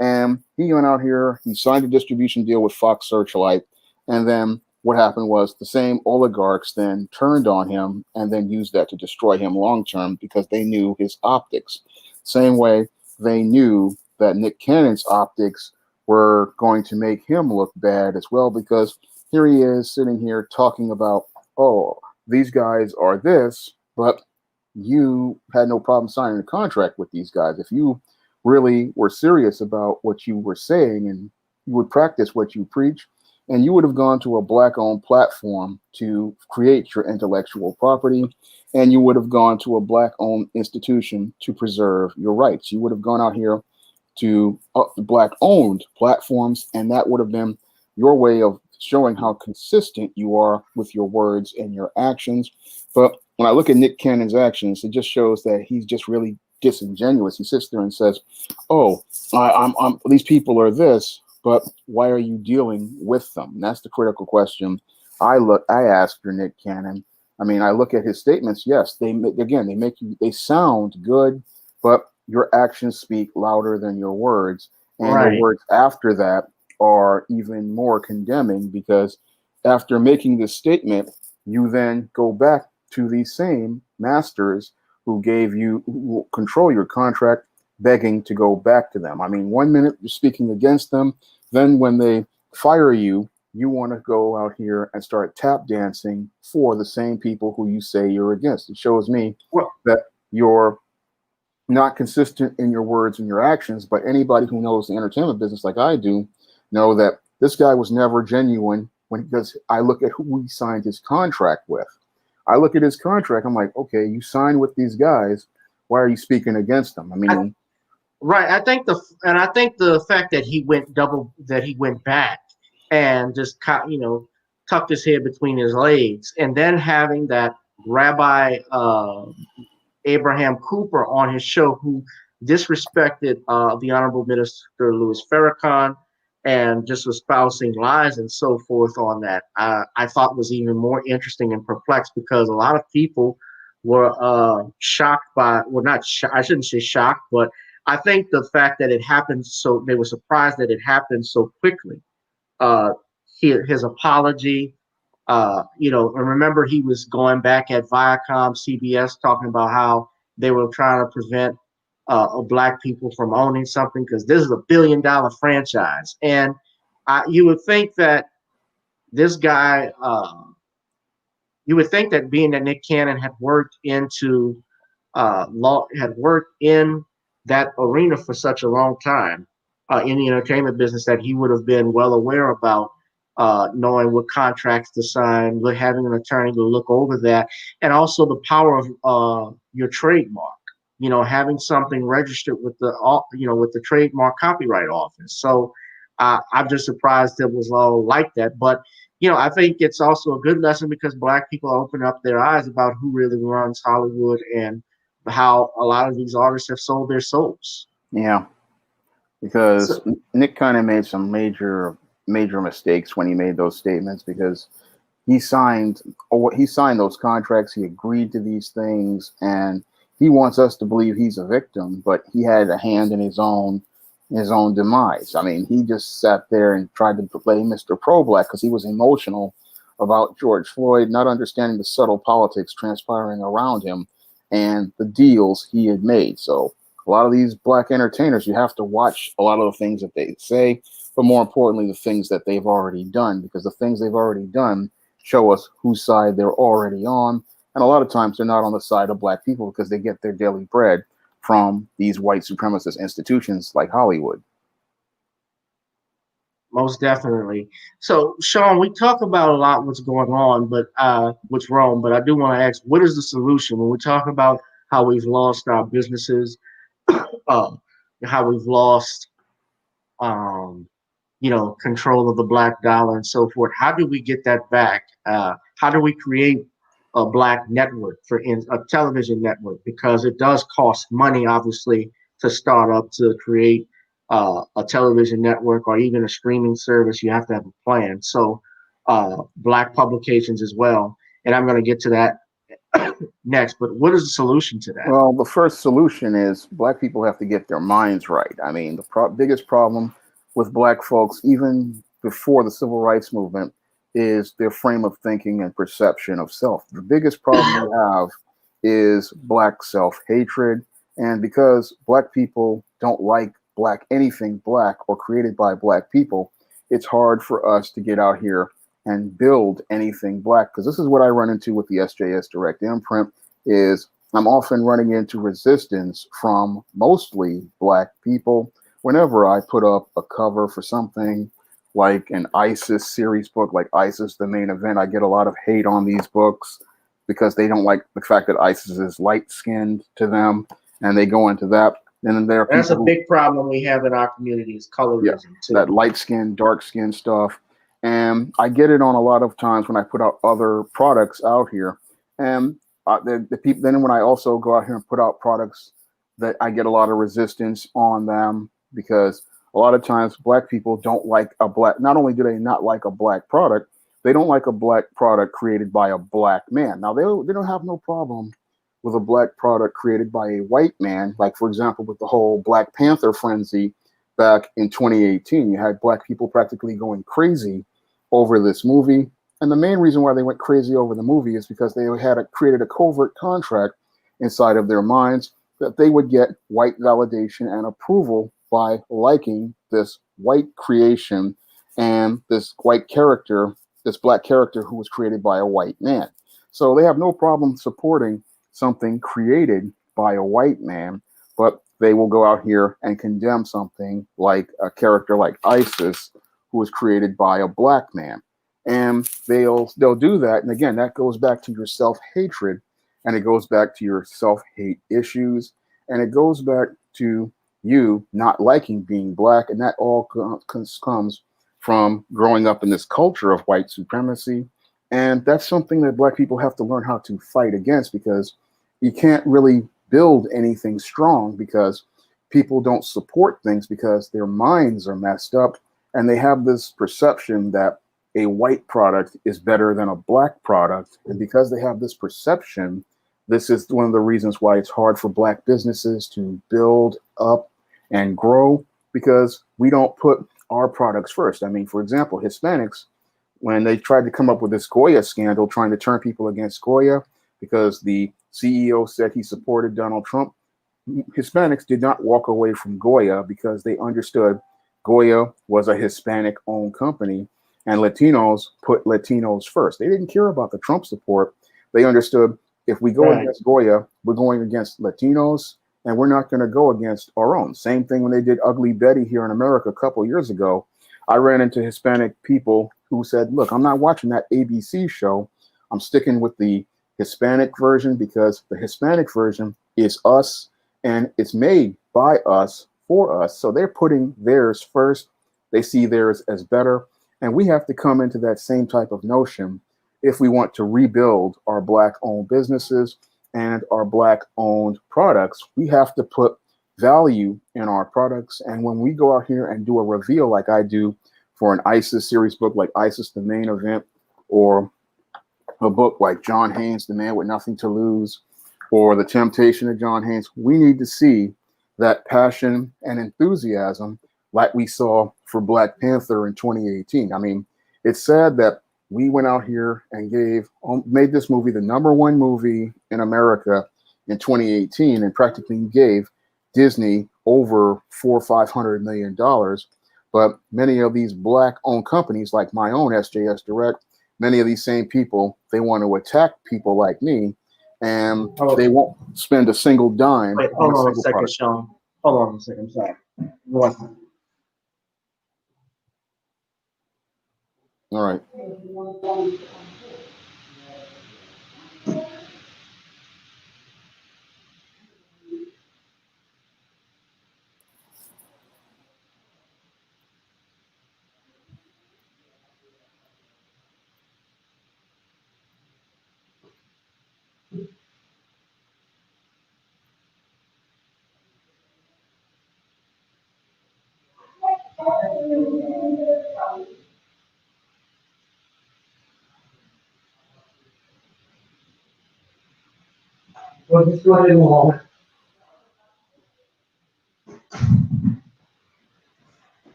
And he went out here, he signed a distribution deal with Fox Searchlight. And then what happened was the same oligarchs then turned on him and then used that to destroy him long term because they knew his optics. Same way they knew that Nick Cannon's optics were going to make him look bad as well, because here he is sitting here talking about, oh, these guys are this, but you had no problem signing a contract with these guys. If you really were serious about what you were saying and you would practice what you preach, and you would have gone to a black-owned platform to create your intellectual property, and you would have gone to a black-owned institution to preserve your rights. You would have gone out here to black-owned platforms, and that would have been your way of showing how consistent you are with your words and your actions. But when I look at Nick Cannon's actions, it just shows that he's just really disingenuous. He sits there and says, oh, these people are this, but why are you dealing with them? And that's the critical question I ask for Nick Cannon. I mean, I look at his statements. Yes, they sound good, but your actions speak louder than your words. And right. The words after that are even more condemning, because after making this statement, you then go back to these same masters who control your contract, begging to go back to them. I mean, 1 minute you're speaking against them, then when they fire you, you want to go out here and start tap dancing for the same people who you say you're against. It shows me that you're not consistent in your words and your actions, but anybody who knows the entertainment business like I do know that this guy was never genuine because I look at who he signed his contract with. I look at his contract, I'm like, okay, you signed with these guys, why are you speaking against them? I mean, right. I think the fact that he went back and just tucked his head between his legs, and then having that Rabbi Abraham Cooper on his show who disrespected the Honorable Minister Louis Farrakhan and just espousing lies and so forth on that, I thought was even more interesting and perplexed, because a lot of people were shocked by, well, not I shouldn't say shocked, but I think the fact that it happened, so they were surprised that it happened so quickly. His apology, and remember he was going back at Viacom, CBS, talking about how they were trying to prevent black people from owning something because this is $1 billion franchise. And you would think that this guy, you would think that being that Nick Cannon had worked into law, had worked in that arena for such a long time in the entertainment business, that he would have been well aware about knowing what contracts to sign, having an attorney to look over that, and also the power of your trademark. Having something registered with the trademark copyright office. So I'm just surprised it was all like that. But I think it's also a good lesson because black people open up their eyes about who really runs Hollywood and how a lot of these artists have sold their souls. Yeah, because Nick kind of made some major mistakes when he made those statements, because he signed those contracts, he agreed to these things, and he wants us to believe he's a victim, but he had a hand in his own demise. I mean, he just sat there and tried to play Mr. Pro-Black because he was emotional about George Floyd, not understanding the subtle politics transpiring around him and the deals he had made. So a lot of these black entertainers, you have to watch a lot of the things that they say, but more importantly, the things that they've already done, because the things they've already done show us whose side they're already on. And a lot of times they're not on the side of black people because they get their daily bread from these white supremacist institutions like Hollywood. Most definitely. So, Shawn, we talk about a lot what's going on, but what's wrong. But I do want to ask, what is the solution when we talk about how we've lost our businesses, how we've lost, control of the black dollar and so forth? How do we get that back? How do we create a black network, a television network? Because it does cost money, obviously, to start up, to create a television network or even a streaming service. You have to have a plan. So black publications as well. And I'm going to get to that next, but what is the solution to that? Well, the first solution is black people have to get their minds right. I mean, the biggest problem with black folks, even before the civil rights movement, is their frame of thinking and perception of self. The biggest problem we have is black self-hatred. And because black people don't like anything black or created by black people, it's hard for us to get out here and build anything black. Because this is what I run into with the SJS Direct Imprint, is I'm often running into resistance from mostly black people whenever I put up a cover for something like an ISIS series book, like ISIS, the Main Event. I get a lot of hate on these books because they don't like the fact that ISIS is light-skinned to them, and they go into that. And then there are that's a big problem we have in our community, is colorism, too. That light-skinned, dark-skinned stuff. And I get it on a lot of times when I put out other products out here. And the people, then when I also go out here and put out products, that I get a lot of resistance on them, because a lot of times black people don't like not only do they not like a black product, they don't like a black product created by a black man. Now, they don't have no problem with a black product created by a white man. Like, for example, with the whole Black Panther frenzy back in 2018, you had black people practically going crazy over this movie. And the main reason why they went crazy over the movie is because they had created a covert contract inside of their minds that they would get white validation and approval by liking this white creation and this white character, this black character who was created by a white man. So they have no problem supporting something created by a white man, but they will go out here and condemn something like a character like Isis, who was created by a black man. And they'll do that. And again, that goes back to your self-hatred, and it goes back to your self-hate issues, and it goes back to you not liking being black. And that all comes from growing up in this culture of white supremacy. And that's something that black people have to learn how to fight against, because you can't really build anything strong because people don't support things because their minds are messed up, and they have this perception that a white product is better than a black product. And because they have this perception, this is one of the reasons why it's hard for black businesses to build up and grow, because we don't put our products first. I mean, for example, Hispanics, when they tried to come up with this Goya scandal, trying to turn people against Goya because the CEO said he supported Donald Trump, Hispanics did not walk away from Goya because they understood Goya was a Hispanic-owned company, and Latinos put Latinos first. They didn't care about the Trump support. They understood, if we go against Goya, we're going against Latinos, and we're not going to go against our own. Same thing when they did Ugly Betty here in America a couple years ago. I ran into Hispanic people who said, look, I'm not watching that ABC show. I'm sticking with the Hispanic version because the Hispanic version is us, and it's made by us for us. So they're putting theirs first. They see theirs as better. And we have to come into that same type of notion if we want to rebuild our black-owned businesses and our black-owned products. We have to put value in our products. And when we go out here and do a reveal like I do for an ISIS series book like ISIS the Main Event, or a book like John Haynes, The Man with Nothing to Lose, or The Temptation of John Haynes, we need to see that passion and enthusiasm like we saw for Black Panther in 2018. I mean, it's sad that we went out here and made this movie the #1 movie in America in 2018, and practically gave Disney over $400 or $500 million. But many of these black-owned companies, like my own SJS Direct, many of these same people, they want to attack people like me, and they won't spend a single dime. Wait, hold on a second, Shawn. Hold on a second. I'm sorry. All right.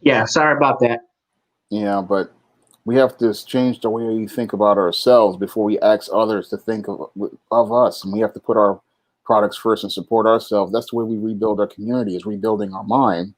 Yeah, sorry about that. Yeah, but we have to change the way we think about ourselves before we ask others to think of us. And we have to put our products first and support ourselves. That's the way we rebuild our community, is rebuilding our mind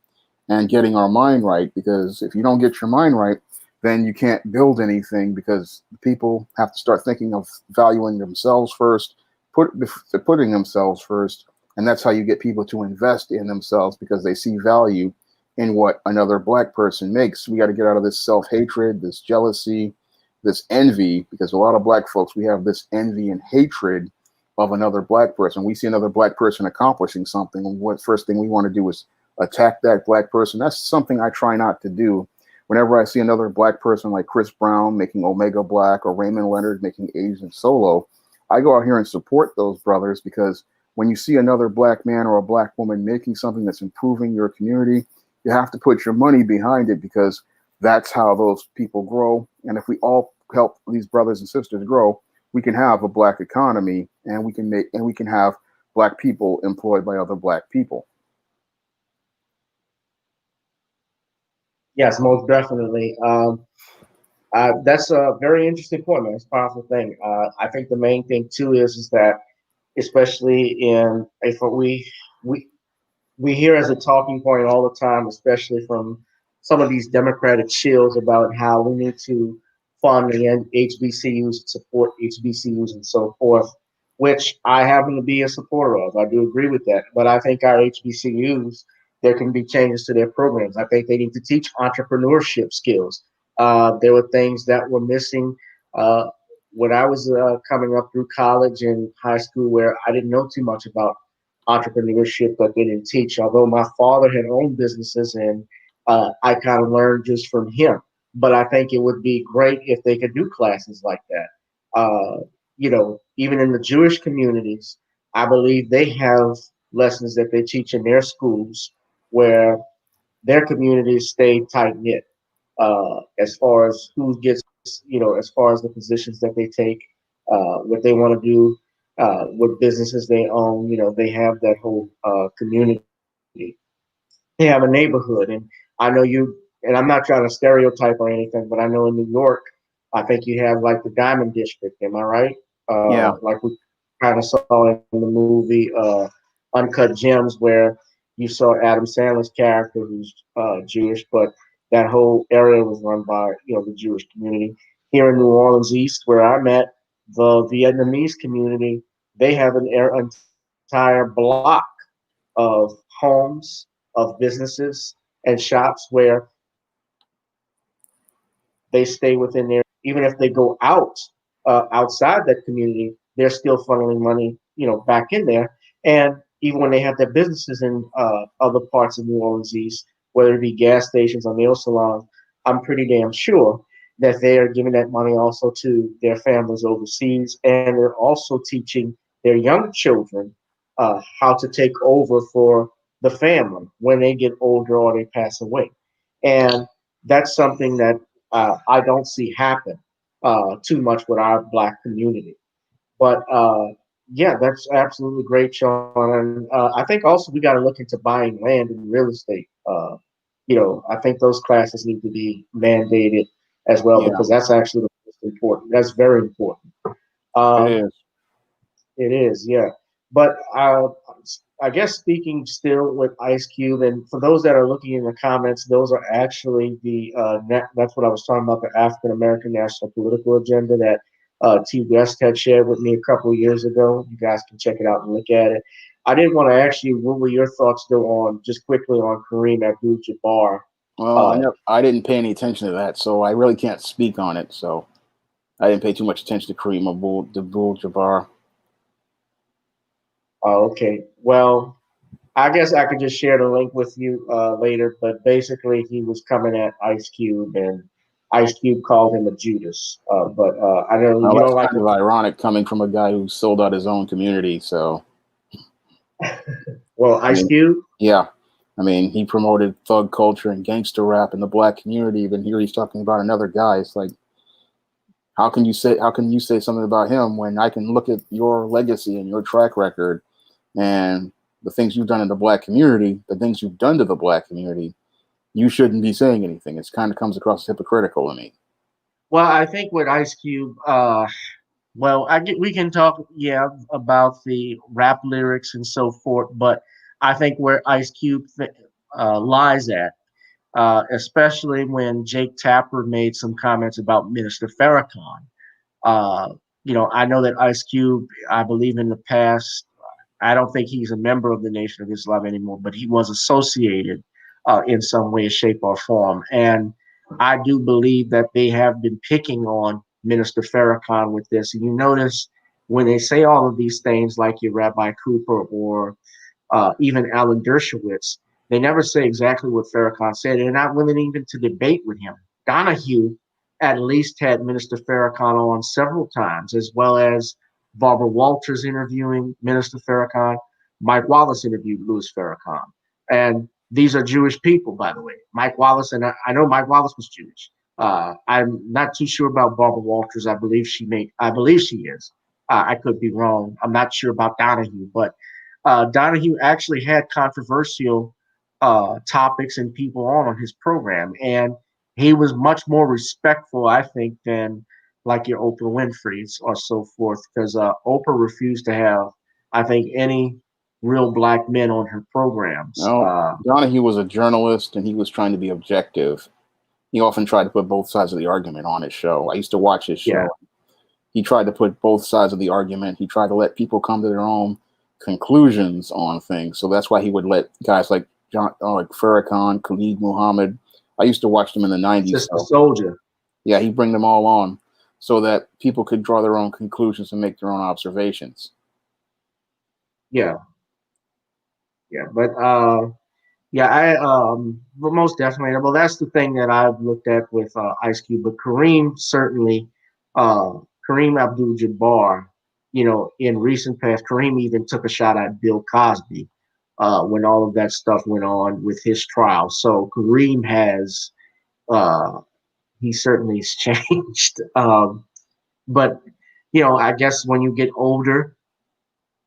and getting our mind right. Because if you don't get your mind right, then you can't build anything, because people have to start thinking of valuing themselves first, putting themselves first. And that's how you get people to invest in themselves, because they see value in what another black person makes. We got to get out of this self-hatred, this jealousy, this envy, because a lot of black folks, we have this envy and hatred of another black person. We see another black person accomplishing something, and what first thing we want to do is attack that black person. That's something I try not to do. Whenever I see another black person like Chris Brown making Omega Black, or Raymond Leonard making Asian Solo, I go out here and support those brothers, because when you see another black man or a black woman making something that's improving your community, you have to put your money behind it, because that's how those people grow. And if we all help these brothers and sisters grow, we can have a black economy, and we can have black people employed by other black people. Yes, most definitely. That's a very interesting point, man. It's a powerful thing. I think the main thing too is that especially in if we we hear as a talking point all the time, especially from some of these Democratic shills about how we need to fund the HBCUs, support HBCUs, and so forth, which I happen to be a supporter of. I do agree with that. But I think our HBCUs, there can be changes to their programs. I think they need to teach entrepreneurship skills. There were things that were missing uh, when I was coming up through college and high school where I didn't know too much about entrepreneurship that they didn't teach. Although my father had owned businesses and I kind of learned just from him. But I think it would be great if they could do classes like that. Even in the Jewish communities, I believe they have lessons that they teach in their schools where their communities stay tight knit as far as who gets, as far as the positions that they take, what they want to do, what businesses they own. They have that whole community. They have a neighborhood, and I know you. And I'm not trying to stereotype or anything, but I know in New York, I think you have like the Diamond District. Am I right? Yeah, Like we kind of saw in the movie Uncut Gems, where you saw Adam Sandler's character, who's Jewish, but that whole area was run by the Jewish community. Here in New Orleans East, where I'm at, the Vietnamese community, they have an entire block of homes, of businesses and shops where they stay within there. Even if they go out outside that community, they're still funneling money, back in there. And even when they have their businesses in other parts of New Orleans East, whether it be gas stations or nail salons, I'm pretty damn sure that they are giving that money also to their families overseas, and they're also teaching their young children how to take over for the family when they get older or they pass away. And that's something that I don't see happen too much with our black community. But yeah, that's absolutely great, Sean. And I think also we got to look into buying land and real estate. I think those classes need to be mandated as well yeah, because that's actually the most important. That's very important. it Um, is. it is, yeah. But I guess speaking still with Ice Cube, and for those that are looking in the comments, those are actually that's what I was talking about, the African American national political agenda that T. West had shared with me a couple of years ago. You guys can check it out and look at it. I did want to ask you, what were your thoughts though on just quickly on Kareem Abdul-Jabbar? Well, Uh, I didn't pay any attention to that, so I really can't speak on it. So I didn't pay too much attention to Kareem Abdul-Jabbar. okay, well, I guess I could just share the link with you later, but basically he was coming at Ice Cube, and Ice Cube called him a Judas. But I know Well, you that's don't like kind of ironic coming from a guy who sold out his own community. So, well, I Ice mean, Cube. yeah, I mean, he promoted thug culture and gangster rap in the black community. But here he's talking about another guy. It's like, how can you say something about him when I can look at your legacy and your track record and the things you've done in the black community, the things you've done to the black community? You shouldn't be saying anything. It's kind of comes across as hypocritical to me. Well, I think with Ice Cube, well, we can talk, yeah, about the rap lyrics and so forth, but I think where Ice Cube lies at, especially when Jake Tapper made some comments about Minister Farrakhan. Uh, I know that Ice Cube, I believe in the past, I don't think he's a member of the Nation of Islam anymore, but he was associated in some way, shape, or form. And I do believe that they have been picking on Minister Farrakhan with this. And you notice when they say all of these things, like your Rabbi Cooper or even Alan Dershowitz, they never say exactly what Farrakhan said. They're not willing even to debate with him. Donahue at least had Minister Farrakhan on several times, as well as Barbara Walters interviewing Minister Farrakhan. Mike Wallace interviewed Louis Farrakhan. And these are Jewish people, by the way. Mike Wallace, and I know Mike Wallace was Jewish. I'm not too sure about Barbara Walters. I believe she is. I could be wrong. I'm not sure about Donahue, but Donahue actually had controversial topics and people on his program, and he was much more respectful, I think, than like your Oprah Winfrey's or so forth, because Oprah refused to have I think, any real black men on her programs. No, Donahue was a journalist, and he was trying to be objective. He often tried to put both sides of the argument on his show. I used to watch his show. Yeah. He tried to put both sides of the argument. He tried to let people come to their own conclusions on things. So that's why he would let guys like like Farrakhan, Khalid Muhammad. I used to watch them in the 90s. Sister Soldier. Yeah, he'd bring them all on so that people could draw their own conclusions and make their own observations. Yeah. Yeah. But but most definitely. Well, that's the thing that I've looked at with Ice Cube. But Kareem certainly, Kareem Abdul-Jabbar, in recent past, Kareem even took a shot at Bill Cosby when all of that stuff went on with his trial. So Kareem has, he certainly has changed. But I guess when you get older,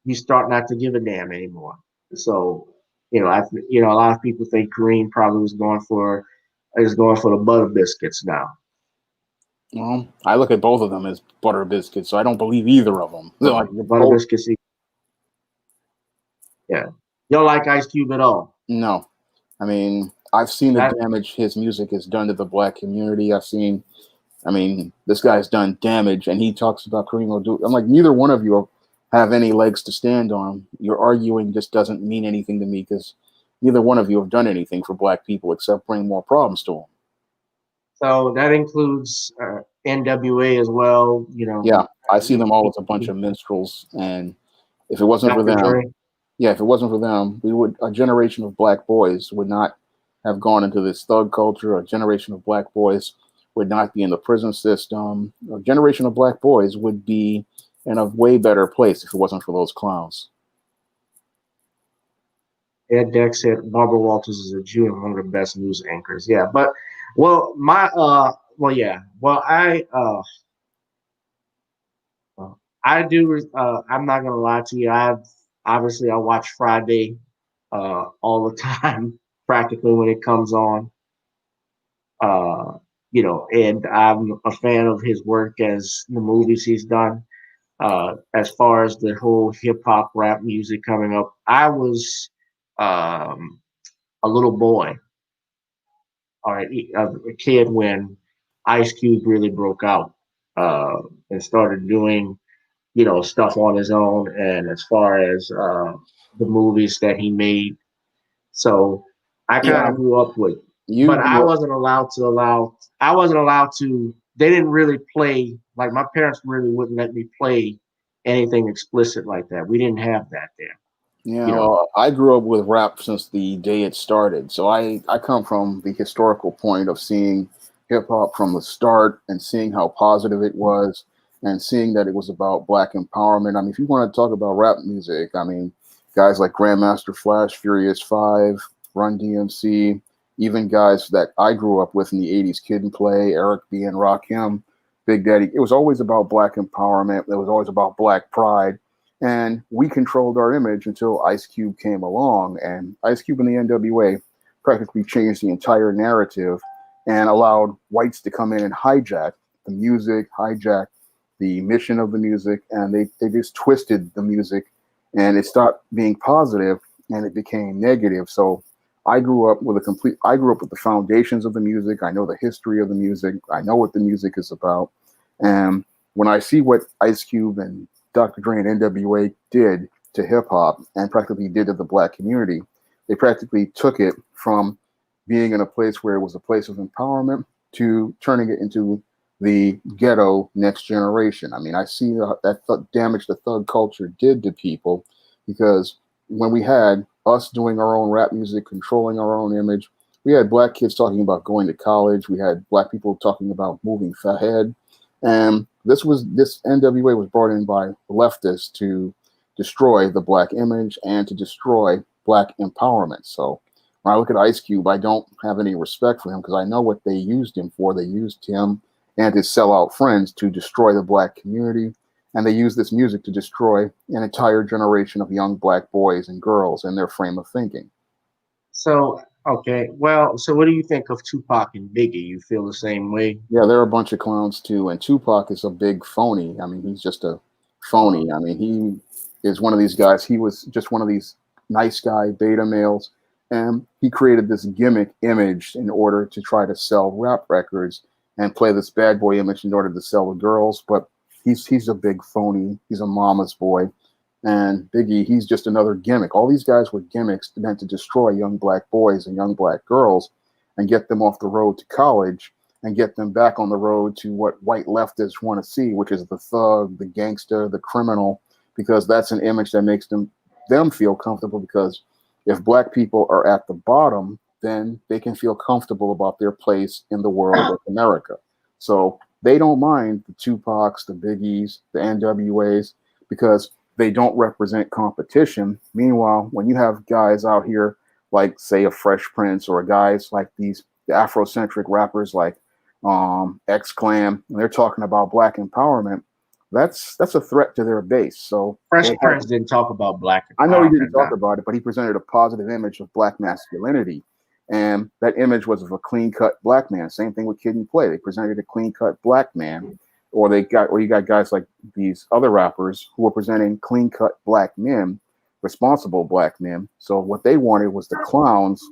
you start not to give a damn anymore. So, a lot of people think Kareem probably is going for the butter biscuits now. Well, I look at both of them as butter biscuits, so I don't believe either of them. They're like butter biscuits. Yeah, you don't like Ice Cube at all? No, I mean, I've seen the damage his music has done to the black community. This guy's done damage, and he talks about Kareem Abdul. I'm like, neither one of you have any legs to stand on. Your arguing just doesn't mean anything to me because neither one of you have done anything for black people except bring more problems to them. So that includes NWA as well, Yeah, I see them all as a bunch of minstrels, and if it wasn't for them, a generation of black boys would not have gone into this thug culture. A generation of black boys would not be in the prison system. A generation of black boys would be in a way better place if it wasn't for those clowns. Ed Deck said Barbara Walters is a Jew and one of the best news anchors. Yeah, but I do. I'm not gonna lie to you. I watch Friday all the time, practically when it comes on. And I'm a fan of his work as the movies he's done. As far as the whole hip hop rap music coming up, I was a little boy, all right, a kid when Ice Cube really broke out and started doing, stuff on his own. And as far as the movies that he made, so I kind of grew up with. But I wasn't allowed to. They didn't really play, like my parents really wouldn't let me play anything explicit like that. We didn't have that there. Yeah, well, I grew up with rap since the day it started. So I come from the historical point of seeing hip hop from the start and seeing how positive it was and seeing that it was about black empowerment. I mean, if you want to talk about rap music, I mean, guys like Grandmaster Flash, Furious 5, Run DMC, even guys that I grew up with in the 80s, Kid and Play, Eric B. and Rakim, Big Daddy. It was always about black empowerment. It was always about black pride. And we controlled our image until Ice Cube came along. And Ice Cube and the NWA practically changed the entire narrative and allowed whites to come in and hijack the music, hijack the mission of the music. And they just twisted the music and it stopped being positive and it became negative. So I grew up with the foundations of the music. I know the history of the music. I know what the music is about. And when I see what Ice Cube and Dr. Dre and NWA did to hip hop and practically did to the black community, they practically took it from being in a place where it was a place of empowerment to turning it into the ghetto next generation. I mean, I see that damage the thug culture did to people because when we had us doing our own rap music, controlling our own image, we had black kids talking about going to college. We had black people talking about moving ahead. And this NWA was brought in by leftists to destroy the black image and to destroy black empowerment. So when I look at Ice Cube, I don't have any respect for him because I know what they used him for. They used him and his sellout friends to destroy the black community. And they used this music to destroy an entire generation of young black boys and girls and their frame of thinking. So, okay. Well, so what do you think of Tupac and Biggie? You feel the same way? Yeah, they're a bunch of clowns too. And Tupac is a big phony. I mean, he's just a phony. I mean, is one of these guys. He was just one of these nice guy beta males, and he created this gimmick image in order to try to sell rap records and play this bad boy image in order to sell the girls. But he's a big phony. He's a mama's boy. And Biggie, he's just another gimmick. All these guys were gimmicks meant to destroy young black boys and young black girls and get them off the road to college and get them back on the road to what white leftists want to see, which is the thug, the gangster, the criminal, because that's an image that makes them feel comfortable, because if black people are at the bottom, then they can feel comfortable about their place in the world of America. So they don't mind the Tupacs, the Biggies, the NWAs, because they don't represent competition. Meanwhile, when you have guys out here like, say, a Fresh Prince, or guys like the Afrocentric rappers like X-Clan, and they're talking about black empowerment, that's a threat to their base. So Fresh Prince didn't talk about black empowerment. I know he didn't talk about it, but he presented a positive image of black masculinity. And that image was of a clean-cut black man. Same thing with Kid and Play. They presented a clean-cut black man. Or you got guys like these other rappers who were presenting clean-cut black men, responsible black men. So what they wanted was the clowns,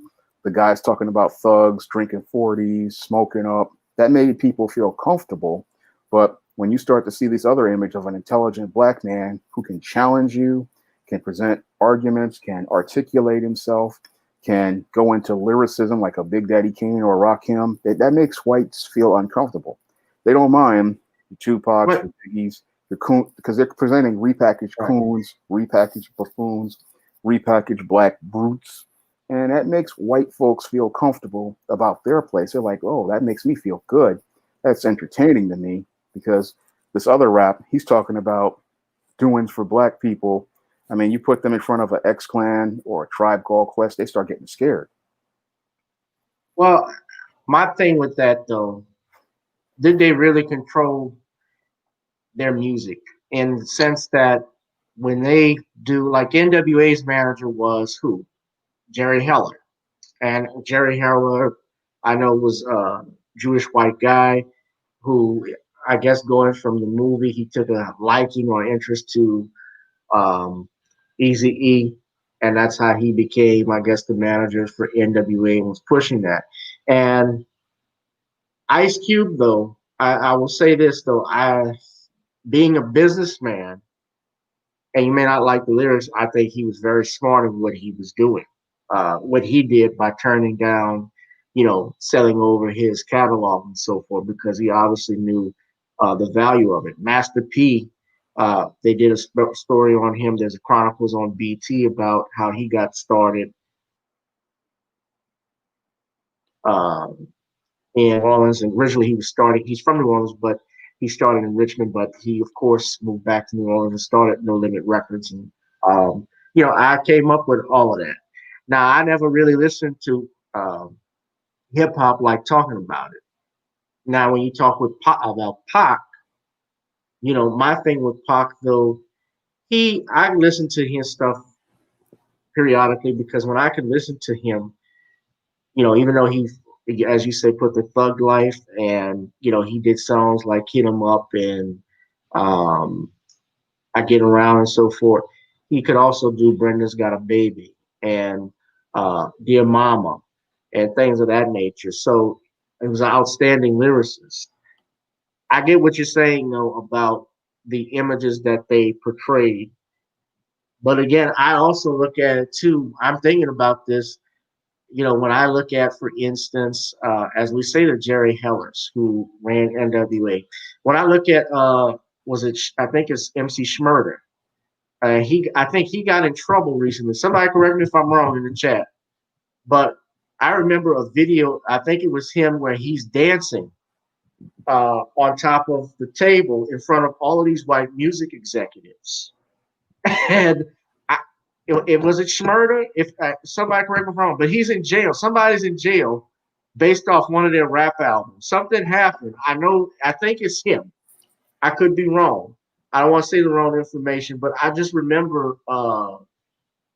the guys talking about thugs, drinking 40s, smoking up. That made people feel comfortable. But when you start to see this other image of an intelligent black man who can challenge you, can present arguments, can articulate himself, can go into lyricism like a Big Daddy Kane or Rakim, that makes whites feel uncomfortable. They don't mind the Tupacs, the Biggies, because they're presenting repackaged coons, repackaged buffoons, repackaged black brutes. And that makes white folks feel comfortable about their place. They're like, oh, that makes me feel good. That's entertaining to me, because this other rap, he's talking about doings for black people. I mean, you put them in front of an X-Clan or a Tribe Called Quest, they start getting scared. Well, my thing with that, though, did they really control their music, in the sense that when they do, like, NWA's manager was who? Jerry Heller. And Jerry Heller, I know, was a Jewish white guy who, I guess, going from the movie, he took a liking or interest to Eazy-E, and that's how he became, I guess, the manager for NWA and was pushing that. And Ice Cube, though, I will say this, though, being a businessman, and you may not like the lyrics, I think he was very smart in what he was doing. What he did by turning down, selling over his catalog and so forth, because he obviously knew the value of it. Master P, they did a story on him. There's a Chronicles on BT about how he got started in New Orleans. And originally he's from New Orleans, but he started in Richmond, but he, of course, moved back to New Orleans and started No Limit Records. And, I came up with all of that. Now, I never really listened to hip hop like talking about it. Now, when you talk about Pac, my thing with Pac, though, I listen to his stuff periodically, because when I can listen to him, even though he, as you say, put the thug life, and, he did songs like Hit 'Em Up and I Get Around and so forth, he could also do Brenda's Got a Baby and Dear Mama and things of that nature. So it was an outstanding lyricist. I get what you're saying, though, about the images that they portrayed. But again, I also look at it too. I'm thinking about this, when I look at, for instance, as we say, the Jerry Hellers who ran NWA. When I look at, I think it's MC Schmurder. I think he got in trouble recently. Somebody correct me if I'm wrong in the chat. But I remember a video, I think it was him, where he's dancing on top of the table in front of all of these white music executives. And it was Schmurder. If somebody correct me if I'm wrong, but he's in jail. Somebody's in jail based off one of their rap albums. Something happened. I think it's him. I could be wrong. I don't want to say the wrong information, but I just remember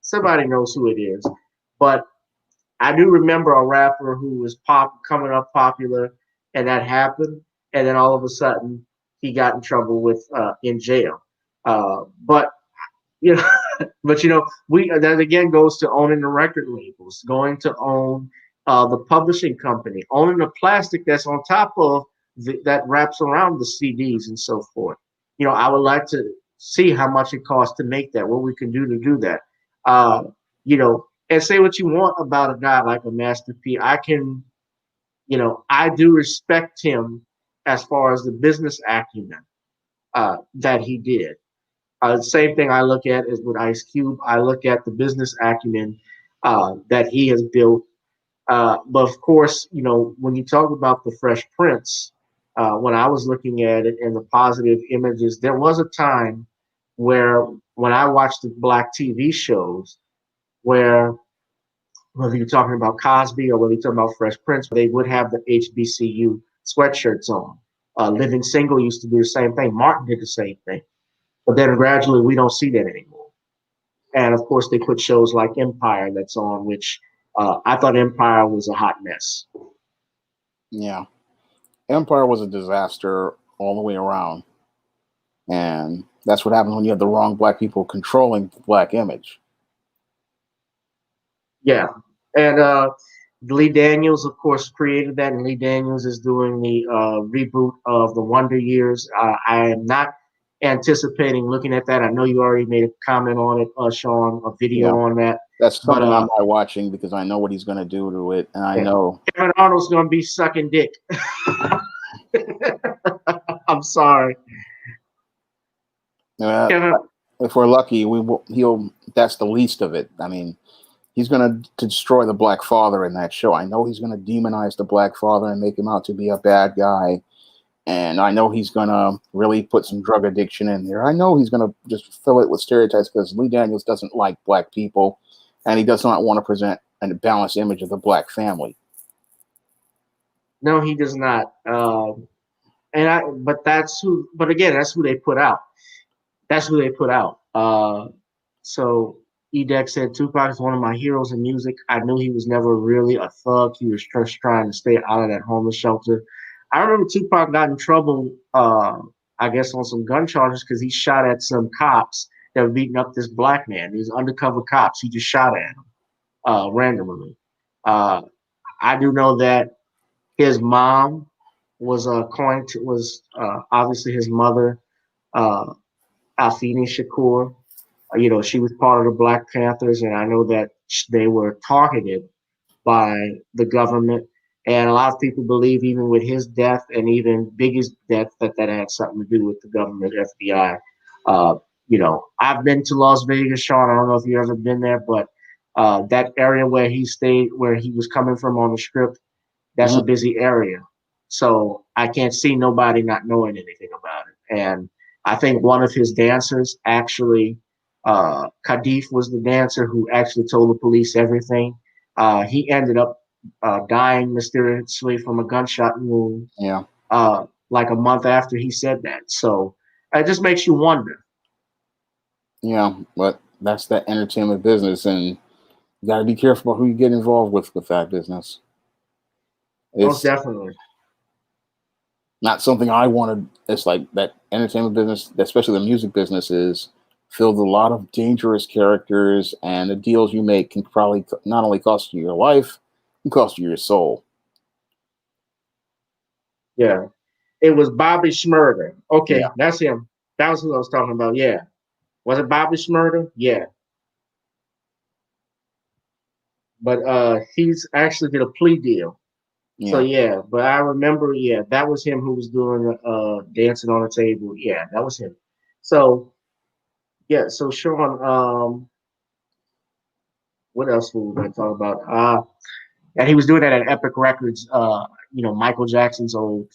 somebody knows who it is. But I do remember a rapper who was coming up popular, and that happened, and then all of a sudden he got in trouble with in jail. But you know, but that again goes to owning the record labels, going to own the publishing company, owning the plastic that's on top of that wraps around the CDs and so forth. I would like to see how much it costs to make that, what we can do to do that. And say what you want about a guy like a Master P. I do respect him as far as the business acumen that he did. Same thing I look at is with Ice Cube. I look at the business acumen that he has built. But of course, when you talk about the Fresh Prince, when I was looking at it and the positive images, there was a time where when I watched the black TV shows, where whether you're talking about Cosby or whether you're talking about Fresh Prince, they would have the HBCU sweatshirts on. Living Single used to do the same thing. Martin did the same thing. But then gradually we don't see that anymore. And of course, they put shows like Empire that's on, which I thought Empire was a hot mess. Yeah. Empire was a disaster all the way around. And that's what happens when you have the wrong black people controlling the black image. Yeah. And Lee Daniels, of course, created that. And Lee Daniels is doing the reboot of the Wonder Years. I am not anticipating looking at that. I know you already made a comment on it, Shawn, a video on that. That's something I'm not watching because I know what he's going to do to it. And I know Kevin Arnold's going to be sucking dick. I'm sorry. Kevin, if we're lucky, that's the least of it. I mean, he's going to destroy the black father in that show. I know he's going to demonize the black father and make him out to be a bad guy. And I know he's going to really put some drug addiction in there. I know he's going to just fill it with stereotypes because Lee Daniels doesn't like black people. And he does not want to present a balanced image of the black family. No, he does not. But again, that's who they put out. That's who they put out. So Edek said, Tupac is one of my heroes in music. I knew he was never really a thug. He was just trying to stay out of that homeless shelter. I remember Tupac got in trouble, I guess, on some gun charges because he shot at some cops that were beating up this black man. These undercover cops. He just shot at him randomly. I do know that his mom was obviously his mother, Afeni Shakur. She was part of the Black Panthers, and I know that they were targeted by the government. And a lot of people believe, even with his death and even Biggie's death, that had something to do with the government, FBI. I've been to Las Vegas, Shawn. I don't know if you've ever been there, but that area where he stayed, where he was coming from on the Strip, that's a busy area. So I can't see nobody not knowing anything about it. And I think one of his dancers actually, Kadif was the dancer who actually told the police everything. He ended up dying mysteriously from a gunshot wound. Yeah. Like a month after he said that. So it just makes you wonder. Yeah, but that's that entertainment business, and you got to be careful about who you get involved with that business. Most definitely. Not something I wanted. It's like that entertainment business, especially the music business, is filled with a lot of dangerous characters, and the deals you make can probably not only cost you your life, it can cost you your soul. Yeah. It was Bobby Shmurda. Okay, that's him. That was who I was talking about. Yeah. Was it Bobby Shmurda? Yeah. But he's actually did a plea deal. Yeah. So yeah, but I remember, that was him who was doing dancing on the table. Yeah, that was him. So so Shawn, what else were we going to talk about? And he was doing that at Epic Records, Michael Jackson's old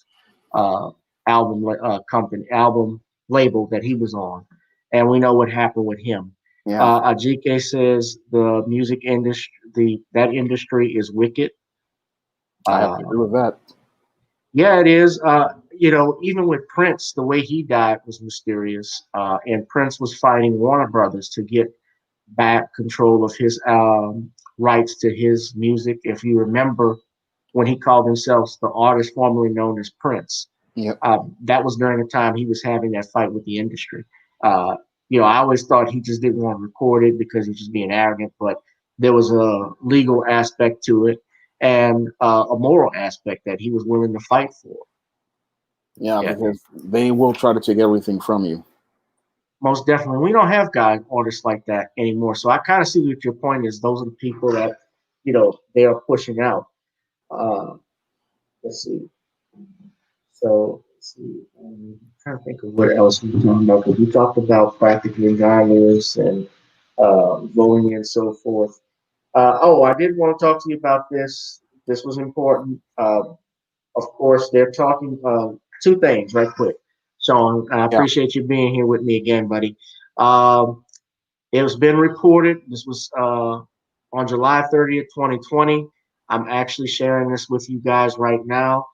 album label that he was on. And we know what happened with him. Yeah. GK says the music industry, that industry is wicked. I have to agree with that. Yeah, it is. Even with Prince, the way he died was mysterious. And Prince was fighting Warner Brothers to get back control of his rights to his music. If you remember when he called himself the artist formerly known as Prince, that was during the time he was having that fight with the industry. I always thought he just didn't want to record it because he's just being arrogant, but there was a legal aspect to it and a moral aspect that he was willing to fight for. Yeah, because they will try to take everything from you. Most definitely. We don't have artists like that anymore. So I kind of see what your point is. Those are the people that, they are pushing out. Let's see. So let's see. I'm trying to think of what else we talked about. Because we talked about practically guidance and voting and so forth. I did want to talk to you about this. This was important. Of course, they're talking two things right quick. Shawn, I Yeah. appreciate you being here with me again, buddy. It was been reported. This was on July 30th, 2020. I'm actually sharing this with you guys right now.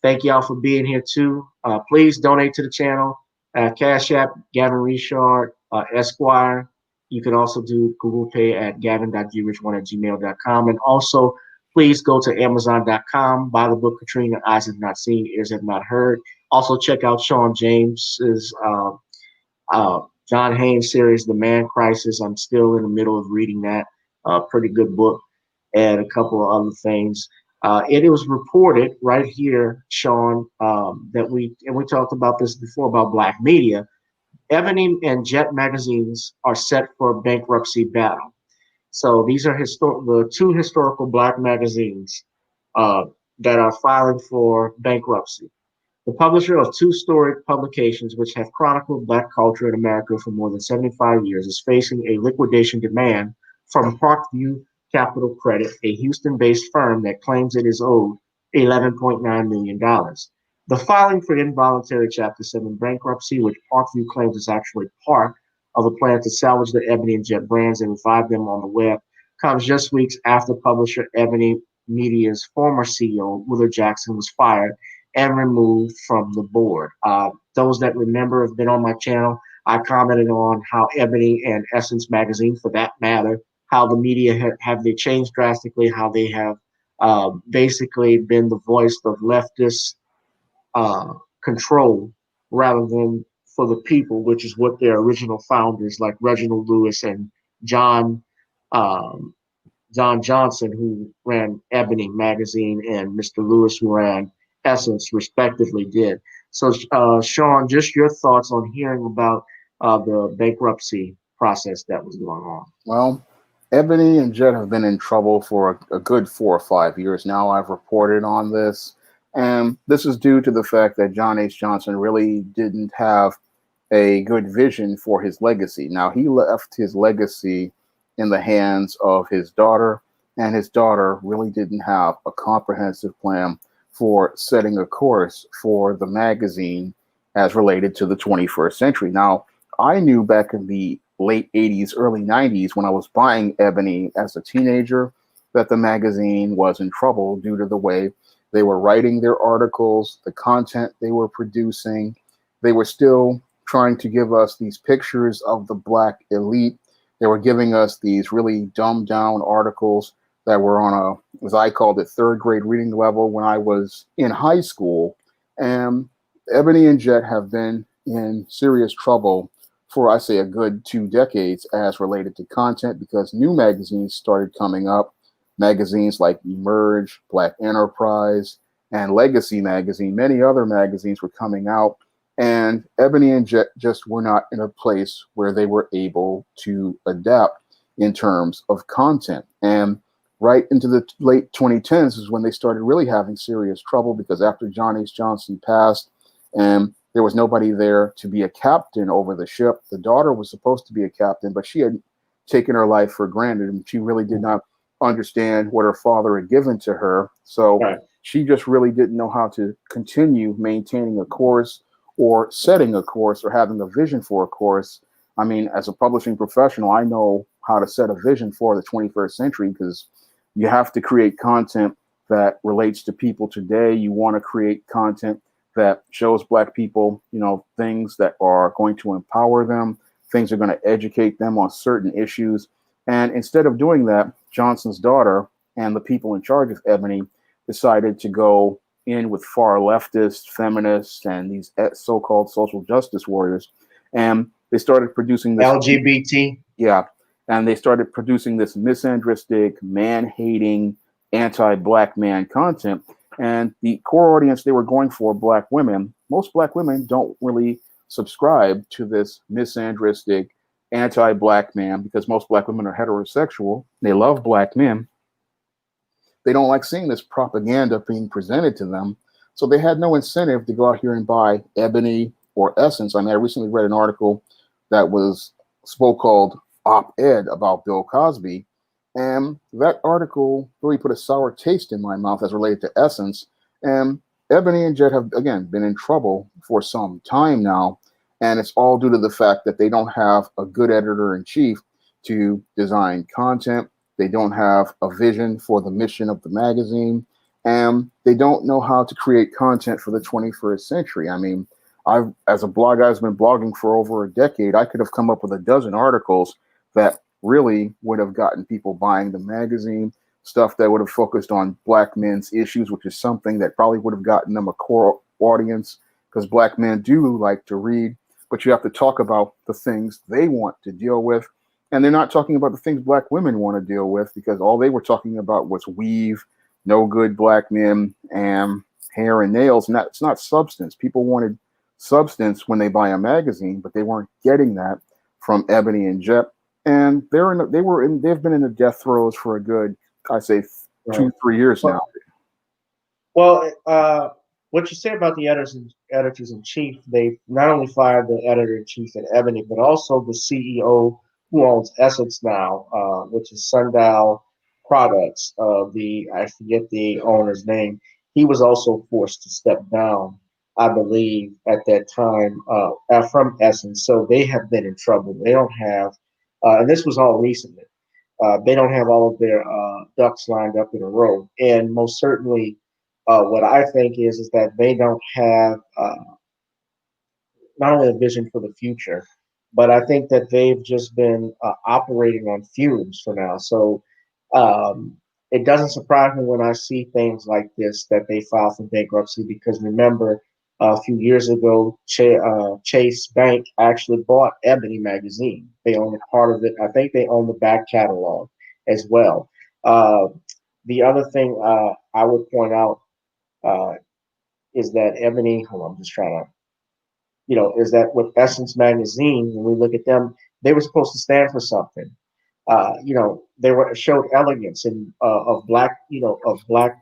Thank y'all for being here too. Please donate to the channel. Cash App, Gavin Richard, Esquire. You can also do Google Pay at gavin.grich1@gmail.com. And also, please go to amazon.com, buy the book Katrina, Eyes Have Not Seen, Ears Have Not Heard. Also, check out Shawn James's John Haynes series, The Man Crisis. I'm still in the middle of reading that. Pretty good book, and a couple of other things. It was reported right here, Shawn, that we talked about this before about black media. Ebony and Jet magazines are set for bankruptcy battle. So these are the two historical black magazines that are filing for bankruptcy. The publisher of two storied publications which have chronicled black culture in America for more than 75 years is facing a liquidation demand from Parkview Capital Credit, a Houston-based firm that claims it is owed $11.9 million. The filing for involuntary Chapter 7 bankruptcy, which Parkview claims is actually part of a plan to salvage the Ebony and Jet brands and revive them on the web, comes just weeks after publisher Ebony Media's former CEO, Willard Jackson, was fired and removed from the board. Those that remember have been on my channel. I commented on how Ebony and Essence magazine, for that matter, how the media have they changed drastically, how they have basically been the voice of leftist control rather than for the people, which is what their original founders like Reginald Lewis and John Johnson, who ran Ebony magazine, and Mr. Lewis, who ran Essence, respectively, did. So, Shawn, just your thoughts on hearing about the bankruptcy process that was going on. Well, Ebony and Jet have been in trouble for a good 4 or 5 years now. I've reported on this. And this is due to the fact that John H. Johnson really didn't have a good vision for his legacy. Now, he left his legacy in the hands of his daughter, and his daughter really didn't have a comprehensive plan for setting a course for the magazine as related to the 21st century. Now, I knew back in the late 80s, early 90s, when I was buying Ebony as a teenager, that the magazine was in trouble due to the way they were writing their articles, the content they were producing. They were still trying to give us these pictures of the black elite. They were giving us these really dumbed down articles that were on a, as I called it, third grade reading level when I was in high school. And Ebony and Jet have been in serious trouble for, I say, a good 2 decades as related to content, because new magazines started coming up. Magazines like Emerge, Black Enterprise, and Legacy Magazine. Many other magazines were coming out, and Ebony and Jet just were not in a place where they were able to adapt in terms of content. And right into the late 2010s is when they started really having serious trouble, because after John H. Johnson passed and there was nobody there to be a captain over the ship, the daughter was supposed to be a captain, but she had taken her life for granted, and she really did not understand what her father had given to her. So she just really didn't know how to continue maintaining a course or setting a course or having a vision for a course. I mean, as a publishing professional, I know how to set a vision for the 21st century, because you have to create content that relates to people today. You want to create content that shows Black people, things that are going to empower them, things that are going to educate them on certain issues. And instead of doing that, Johnson's daughter and the people in charge of Ebony decided to go in with far leftist, feminists, and these so-called social justice warriors. And they started producing this LGBT. yeah, and they started producing this misandristic, man-hating, anti-black man content. And the core audience they were going for, black women, most black women don't really subscribe to this misandristic, anti-black man because most black women are heterosexual. They love black men. They don't like seeing this propaganda being presented to them. So they had no incentive to go out here and buy Ebony or Essence. I mean, I recently read an article that was so-called op-ed about Bill Cosby, and that article really put a sour taste in my mouth as related to Essence. And Ebony and Jet have, again, been in trouble for some time now, and it's all due to the fact that they don't have a good editor-in-chief to design content. They don't have a vision for the mission of the magazine, and they don't know how to create content for the 21st century. I mean, as a blog guy's been blogging for over a decade, I could have come up with a dozen articles that really would have gotten people buying the magazine, stuff that would have focused on black men's issues, which is something that probably would have gotten them a core audience, because black men do like to read, but you have to talk about the things they want to deal with. And they're not talking about the things black women want to deal with, because all they were talking about was weave, no good black men, and hair and nails. And that's not substance. People wanted substance when they buy a magazine, but they weren't getting that from Ebony and Jet. And they've been in the death throes for a good, I say, 2-3 years now. Well, what you say about the editors in chief, they not only fired the editor in chief at Ebony, but also the CEO who owns Essence now, which is Sundial Products. I forget the owner's name. He was also forced to step down, I believe, at that time from Essence. So they have been in trouble. They don't have, and this was all recently. They don't have all of their ducks lined up in a row, and most certainly, what I think is that they don't have not only a vision for the future, but I think that they've just been operating on fumes for now. So it doesn't surprise me when I see things like this that they file for bankruptcy, because remember, a few years ago, Chase Bank actually bought Ebony magazine. They own a part of it. I think they own the back catalog as well. The other thing I would point out uh, is that Ebony, hold on, I'm just trying to, is that with Essence magazine, when we look at them, they were supposed to stand for something. They showed elegance and of black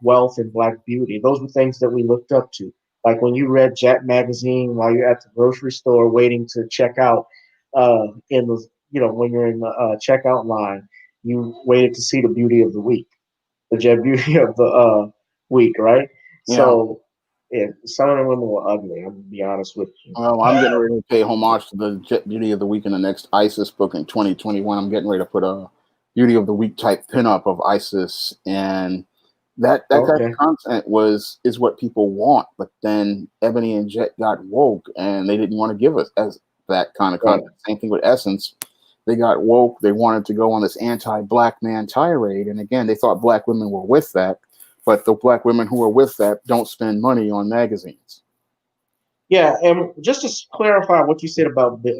wealth and black beauty. Those were things that we looked up to. Like when you read Jet magazine while you're at the grocery store waiting to check out, when you're in the checkout line, you waited to see the beauty of the week, the Jet beauty of the week, right? Yeah. So, yeah, some of the women were ugly. I'm gonna be honest with you. Well, I'm getting ready to pay homage to the Jet Beauty of the Week in the next ISIS book in 2021. I'm getting ready to put a Beauty of the Week type pinup of ISIS, and that type of content is what people want. But then Ebony and Jet got woke, and they didn't want to give us as that kind of content. Right. Same thing with Essence. They got woke. They wanted to go on this anti-black man tirade, and again, they thought black women were with that. But the black women who are with that don't spend money on magazines. Yeah, and just to clarify what you said about the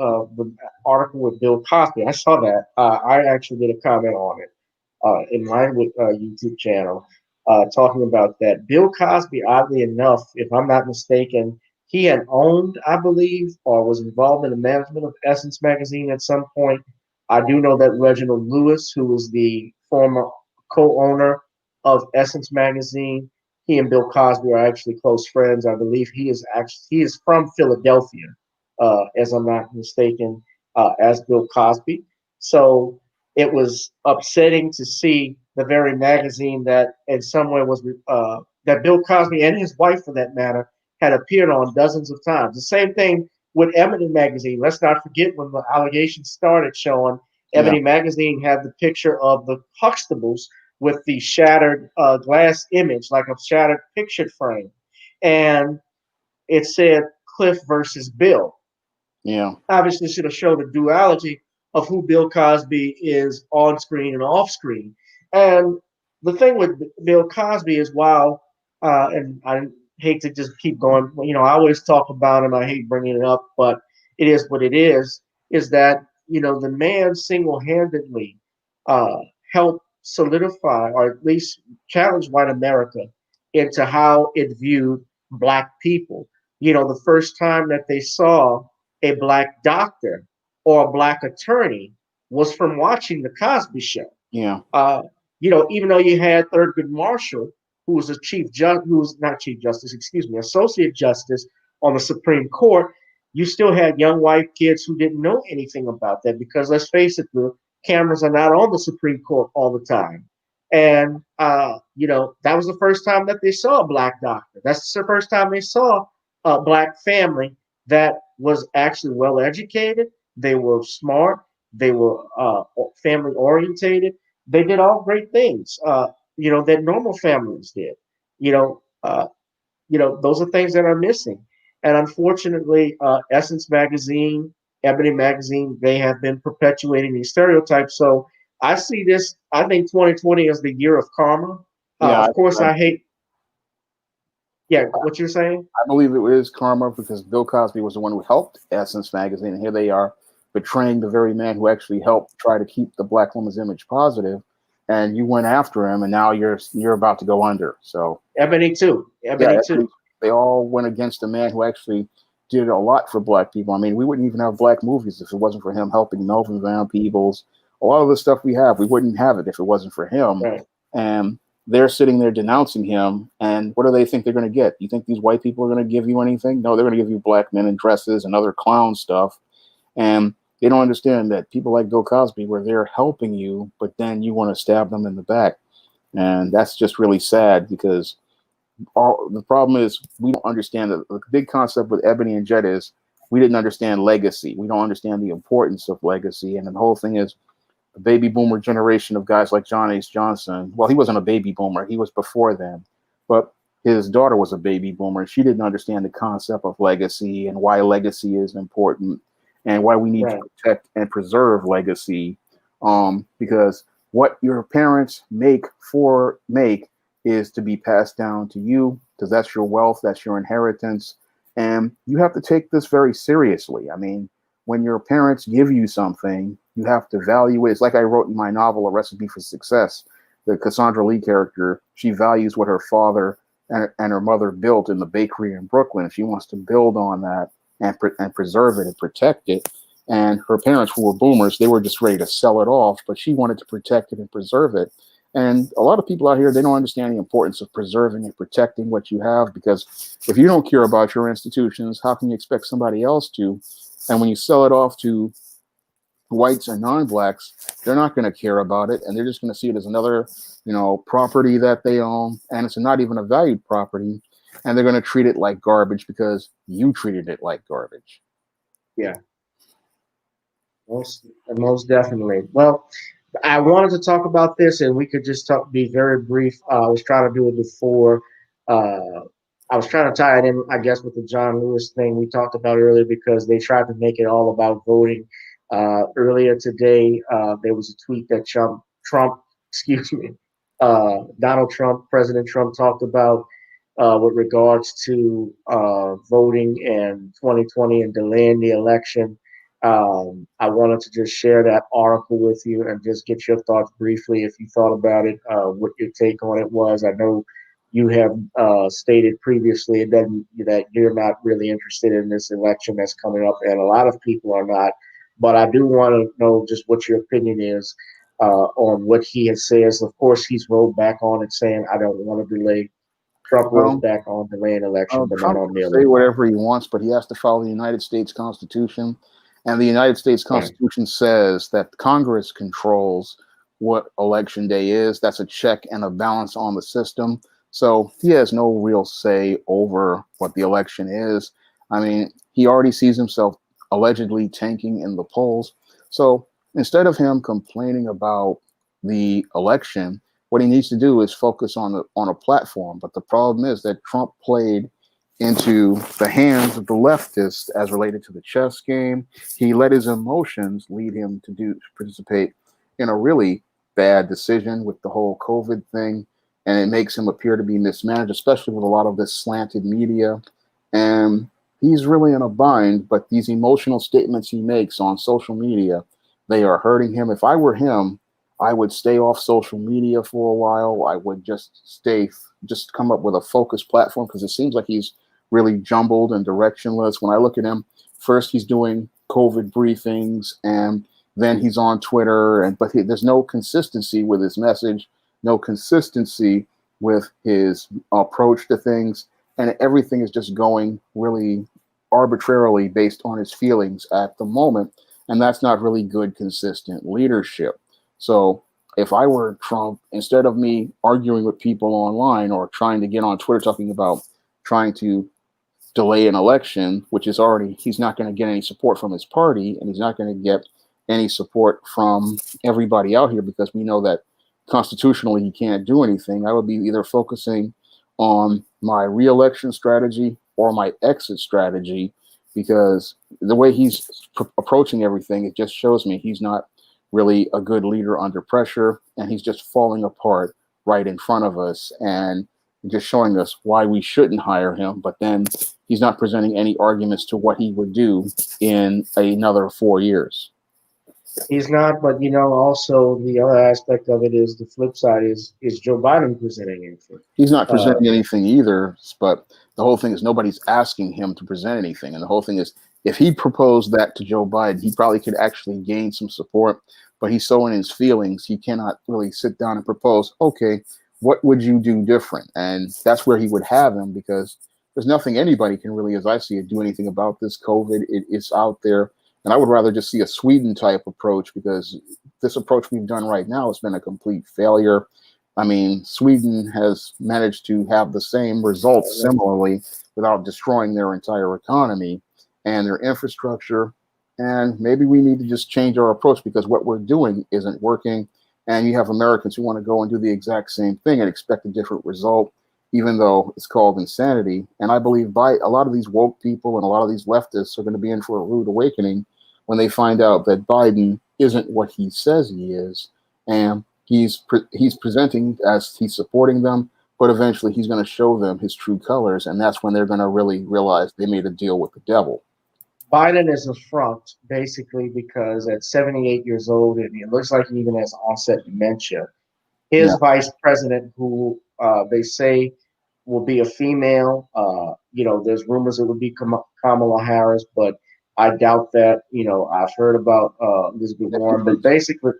article with Bill Cosby, I saw that. I actually did a comment on it in my YouTube channel talking about that. Bill Cosby, oddly enough, if I'm not mistaken, he had owned, I believe, or was involved in the management of Essence magazine at some point. I do know that Reginald Lewis, who was the former co-owner of Essence magazine, he and Bill Cosby are actually close friends. I believe he is from Philadelphia, as I'm not mistaken, as Bill Cosby. So it was upsetting to see the very magazine that in some way was that Bill Cosby and his wife, for that matter, had appeared on dozens of times. The same thing with Ebony magazine. Let's not forget when the allegations started, Sean. Ebony magazine had the picture of the Huxtables with the shattered glass image, like a shattered picture frame. And it said Cliff versus Bill. Yeah. Obviously should have showed the duality of who Bill Cosby is on screen and off screen. And the thing with Bill Cosby is, and I hate to just keep going, I always talk about him, I hate bringing it up, but it is what it is is that, the man single-handedly uh, helped solidify, or at least challenge white America into how it viewed black people. The first time that they saw a black doctor or a black attorney was from watching the Cosby Show. Yeah. Even though you had Thurgood Marshall, who was a who was not chief justice, excuse me, associate justice on the Supreme Court, you still had young white kids who didn't know anything about that because, let's face it, the cameras are not on the Supreme Court all the time. And, that was the first time that they saw a black doctor. That's the first time they saw a black family that was actually well educated. They were smart. They were family orientated. They did all great things, that normal families did. You know, uh, those are things that are missing. And unfortunately, Essence Magazine, Ebony Magazine, they have been perpetuating these stereotypes. So I see this, I think 2020 is the year of karma. Yeah, Of course, I hate, yeah, what you're saying? I believe it is karma because Bill Cosby was the one who helped Essence Magazine, and here they are betraying the very man who actually helped try to keep the black woman's image positive, and you went after him, and now you're about to go under. So Ebony too. Ebony too. They all went against a man who actually did a lot for black people. I mean, we wouldn't even have black movies if it wasn't for him helping Melvin Van Peebles. A lot of the stuff we have, we wouldn't have it if it wasn't for him. Right. And they're sitting there denouncing him. And what do they think they're going to get? You think these white people are going to give you anything? No, they're going to give you black men in dresses and other clown stuff. And they don't understand that people like Bill Cosby were there helping you, but then you want to stab them in the back. And that's just really sad because the problem is we don't understand the big concept with Ebony and Jet is we didn't understand legacy. We don't understand the importance of legacy. And the whole thing is the baby boomer generation of guys like John H. Johnson. Well, he wasn't a baby boomer. He was before them. But his daughter was a baby boomer. She didn't understand the concept of legacy and why legacy is important and why we need to protect and preserve legacy. Because what your parents make is to be passed down to you because that's your wealth, that's your inheritance. And you have to take this very seriously. I mean, when your parents give you something, you have to value it. It's like I wrote in my novel, A Recipe for Success. The Cassandra Lee character, she values what her father and her mother built in the bakery in Brooklyn. She wants to build on that and preserve it and protect it. And her parents, who were boomers, they were just ready to sell it off, but she wanted to protect it and preserve it. And a lot of people out here, they don't understand the importance of preserving and protecting what you have, because if you don't care about your institutions, how can you expect somebody else to? And when you sell it off to whites and non-blacks, they're not going to care about it, and they're just going to see it as another, property that they own, and it's not even a valued property, and they're going to treat it like garbage because you treated it like garbage. Yeah, most definitely. Well, I wanted to talk about this, and we could just be very brief. I was trying to do it before. I was trying to tie it in, I guess, with the John Lewis thing we talked about earlier, because they tried to make it all about voting. Earlier today, there was a tweet that Donald Trump, President Trump, talked about with regards to voting in 2020 and delaying the election. I wanted to just share that article with you and just get your thoughts briefly, if you thought about it, what your take on it was. I know you have stated previously that you're not really interested in this election that's coming up, and a lot of people are not. But I do want to know just what your opinion is on what he has says. Of course, he's rolled back on it, saying, I don't want to delay. Trump rolls back on delaying election, but Trump not on the can election. say whatever he wants, but he has to follow the United States Constitution. And the United States Constitution says that Congress controls what election day is. That's a check and a balance on the system. So he has no real say over what the election is. I mean, he already sees himself allegedly tanking in the polls. So instead of him complaining about the election, what he needs to do is focus on a platform. But the problem is that Trump played into the hands of the leftists as related to the chess game. He let his emotions lead him to participate in a really bad decision with the whole COVID thing. And it makes him appear to be mismanaged, especially with a lot of this slanted media. And he's really in a bind, but these emotional statements he makes on social media, they are hurting him. If I were him, I would stay off social media for a while. I would just come up with a focused platform, because it seems like he's really jumbled and directionless. When I look at him, first he's doing COVID briefings, and then he's on Twitter, there's no consistency with his message, no consistency with his approach to things, and everything is just going really arbitrarily based on his feelings at the moment, and that's not really good, consistent leadership. So if I were Trump, instead of me arguing with people online or trying to get on Twitter talking about trying to delay an election, which is already, he's not going to get any support from his party, and he's not going to get any support from everybody out here, because we know that constitutionally he can't do anything. I would be either focusing on my reelection strategy or my exit strategy, because the way he's approaching everything, it just shows me he's not really a good leader under pressure, and he's just falling apart right in front of us and just showing us why we shouldn't hire him. But then he's not presenting any arguments to what he would do in another 4 years. He's not, but also the other aspect of it is the flip side is Joe Biden presenting anything? He's not presenting anything either, but the whole thing is nobody's asking him to present anything. And the whole thing is, if he proposed that to Joe Biden, he probably could actually gain some support, but he's so in his feelings, he cannot really sit down and propose, okay, what would you do different? And that's where he would have him, because there's nothing anybody can really, as I see it, do anything about this COVID. It's out there. And I would rather just see a Sweden type approach, because this approach we've done right now has been a complete failure. I mean, Sweden has managed to have the same results similarly without destroying their entire economy and their infrastructure. And maybe we need to just change our approach, because what we're doing isn't working. And you have Americans who want to go and do the exact same thing and expect a different result, even though it's called insanity. And I believe by a lot of these woke people and a lot of these leftists are going to be in for a rude awakening when they find out that Biden isn't what he says he is, and he's presenting as he's supporting them, but eventually he's going to show them his true colors, and that's when they're going to really realize they made a deal with the devil. Biden is a front, basically, because at 78 years old, it looks like he even has onset dementia. His vice president, who they say will be a female, there's rumors it would be Kamala Harris, but I doubt that. I've heard about Elizabeth Warren, but basically,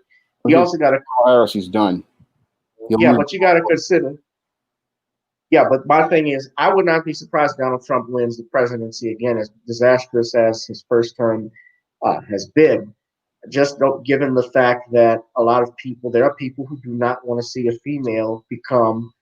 you also got to call Harris. He's done. But you got to consider. Yeah, but my thing is, I would not be surprised if Donald Trump wins the presidency again, as disastrous as his first term has been. Just given the fact that there are people who do not want to see a female become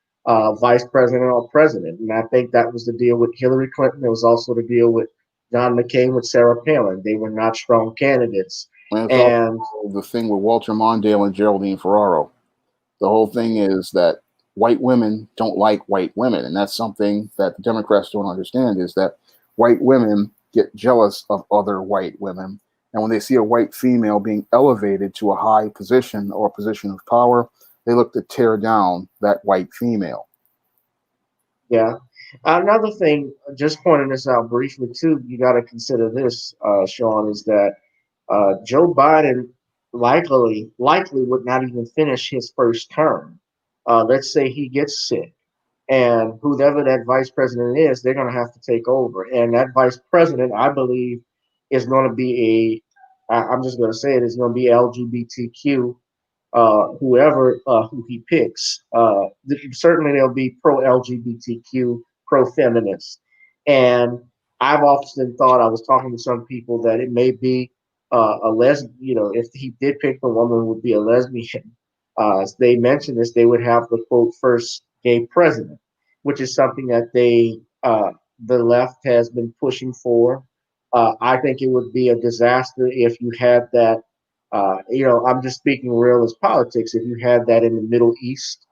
vice president or president. And I think that was the deal with Hillary Clinton. There was also the deal with John McCain with Sarah Palin. They were not strong candidates. And the thing with Walter Mondale and Geraldine Ferraro, the whole thing is that white women don't like white women. And that's something that the Democrats don't understand, is that white women get jealous of other white women. And when they see a white female being elevated to a high position or a position of power, they look to tear down that white female. Yeah. Another thing, just pointing this out briefly too, you got to consider this, Shawn, is that Joe Biden likely would not even finish his first term. Let's say he gets sick, and whoever that vice president is, they're going to have to take over. And that vice president, I believe, is going to be I'm just going to say it, is going to be LGBTQ. Whoever who he picks, certainly they'll be pro-LGBTQ, pro-feminist. And I've often thought, I was talking to some people, that it may be a lesbian, if he did pick the woman, it would be a lesbian. They mentioned this, they would have the quote first gay president, which is something that the left has been pushing for. I think it would be a disaster if you had that. I'm just speaking real as politics. If you had that in the Middle East,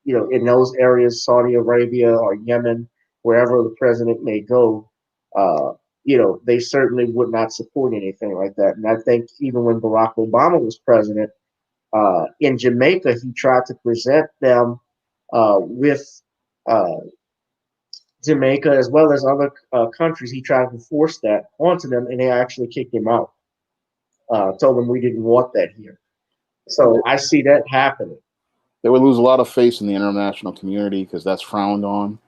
in those areas, Saudi Arabia or Yemen, wherever the president may go, they certainly would not support anything like that. And I think even when Barack Obama was president, in Jamaica, he tried to present them with Jamaica, as well as other countries, he tried to force that onto them, and they actually kicked him out. Told them we didn't want that here. So I see that happening. They would lose a lot of face in the international community because that's frowned on,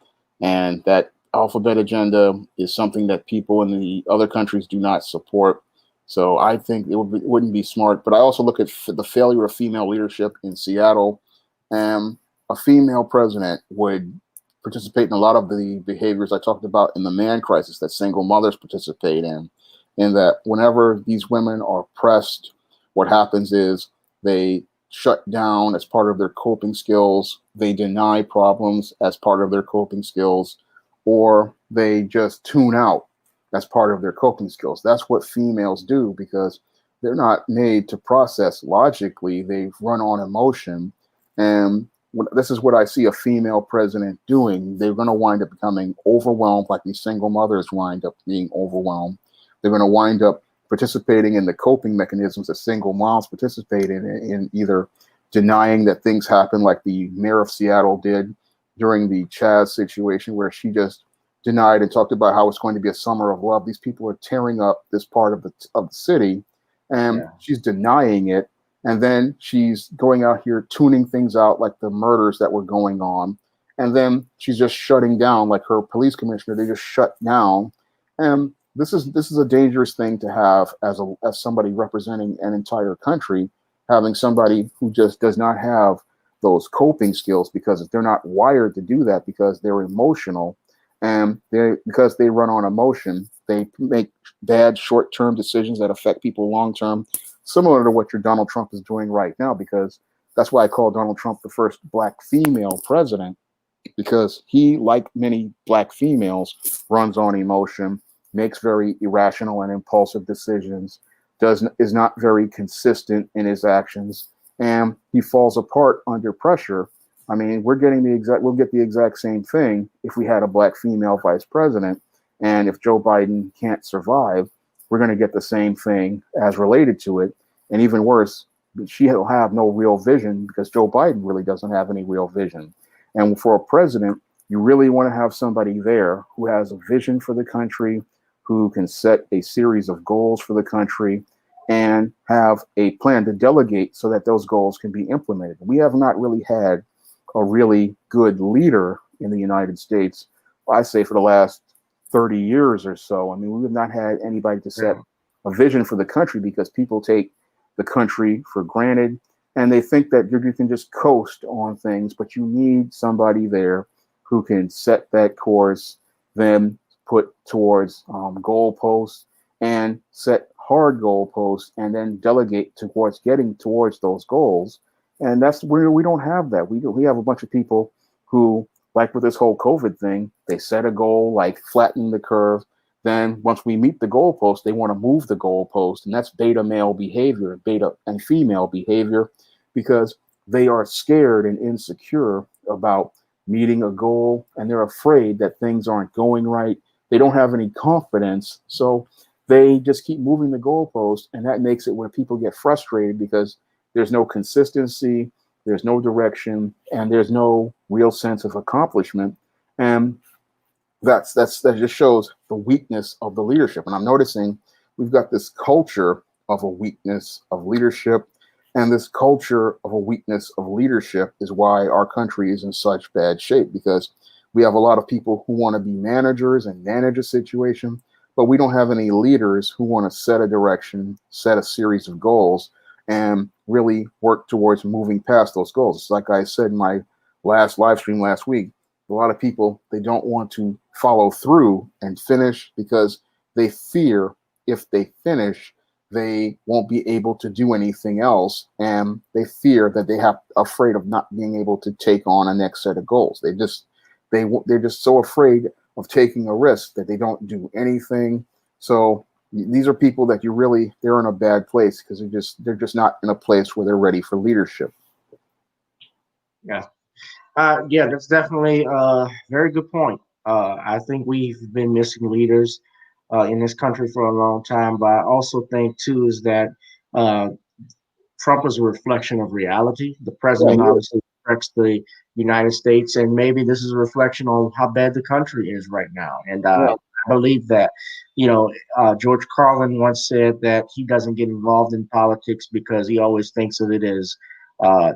and that alphabet agenda is something that people in the other countries do not support. So I think wouldn't be smart. But I also look at the failure of female leadership in Seattle, and a female president would participate in a lot of the behaviors I talked about in the man crisis that single mothers participate in that whenever these women are pressed, what happens is they shut down as part of their coping skills, they deny problems as part of their coping skills, or they just tune out as part of their coping skills. That's what females do because they're not made to process logically. They run on emotion. And this is what I see a female president doing. They're going to wind up becoming overwhelmed, like these single mothers wind up being overwhelmed. They're going to wind up participating in the coping mechanisms that single moms participate in either denying that things happen, like the mayor of Seattle did during the Chaz situation, where she just denied and talked about how it's going to be a summer of love. These people are tearing up this part of the city, and she's denying it. And then she's going out here tuning things out, like the murders that were going on. And then she's just shutting down, like her police commissioner. They just shut down. And this is a dangerous thing to have as somebody representing an entire country, having somebody who just does not have those coping skills because they're not wired to do that, because they're emotional, and because they run on emotion, they make bad short-term decisions that affect people long-term, similar to what your Donald Trump is doing right now, because that's why I call Donald Trump the first black female president, because he, like many black females, runs on emotion, makes very irrational and impulsive decisions, is not very consistent in his actions, and he falls apart under pressure. I mean, we'll get the exact same thing if we had a black female vice president, and if Joe Biden can't survive, we're going to get the same thing as related to it, and even worse, she'll have no real vision because Joe Biden really doesn't have any real vision. And for a president, you really want to have somebody there who has a vision for the country, who can set a series of goals for the country and have a plan to delegate so that those goals can be implemented. We have not really had a really good leader in the United States, I say, for the last 30 years or so. I mean, we have not had anybody to set a vision for the country because people take the country for granted and they think that you can just coast on things, but you need somebody there who can set that course, then put towards goalposts and set hard goalposts, and then delegate towards getting towards those goals. And that's where we don't have that. We have a bunch of people who, like with this whole COVID thing, they set a goal, like flatten the curve. Then once we meet the goalpost, they want to move the goalpost. And that's beta male behavior, beta and female behavior, because they are scared and insecure about meeting a goal, and they're afraid that things aren't going right. They don't have any confidence. So they just keep moving the goalpost, and that makes it where people get frustrated because there's no consistency, there's no direction, and there's no real sense of accomplishment. And that just shows the weakness of the leadership. And I'm noticing we've got this culture of a weakness of leadership, and this culture of a weakness of leadership is why our country is in such bad shape, because we have a lot of people who want to be managers and manage a situation, but we don't have any leaders who want to set a direction, set a series of goals, and really work towards moving past those goals. It's like I said in my last live stream last week, a lot of people, they don't want to follow through and finish because they fear if they finish, they won't be able to do anything else. And they fear that they're afraid of not being able to take on a next set of goals. They're just so afraid of taking a risk that they don't do anything. So these are people that they're in a bad place because they're just not in a place where they're ready for leadership. Yeah. Yeah, that's definitely a very good point. I think we've been missing leaders in this country for a long time, but I also think too is that Trump is a reflection of reality. The president obviously reflects the United States, and maybe this is a reflection on how bad the country is right now. And Yeah. I believe that, George Carlin once said that he doesn't get involved in politics because he always thinks of it as, why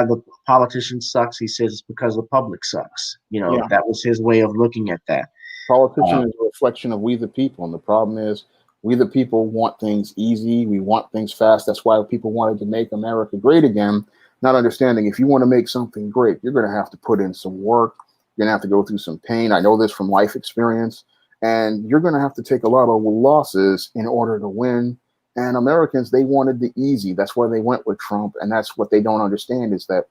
the politician sucks? He says it's because the public sucks. Yeah. That was his way of looking at that. Politician is a reflection of we the people, and the problem is we the people want things easy. We want things fast. That's why people wanted to make America great again. Not understanding if you want to make something great, you're going to have to put in some work. You're going to have to go through some pain. I know this from life experience, and you're going to have to take a lot of losses in order to win. And Americans, they wanted the easy. That's why they went with Trump, and that's what they don't understand is that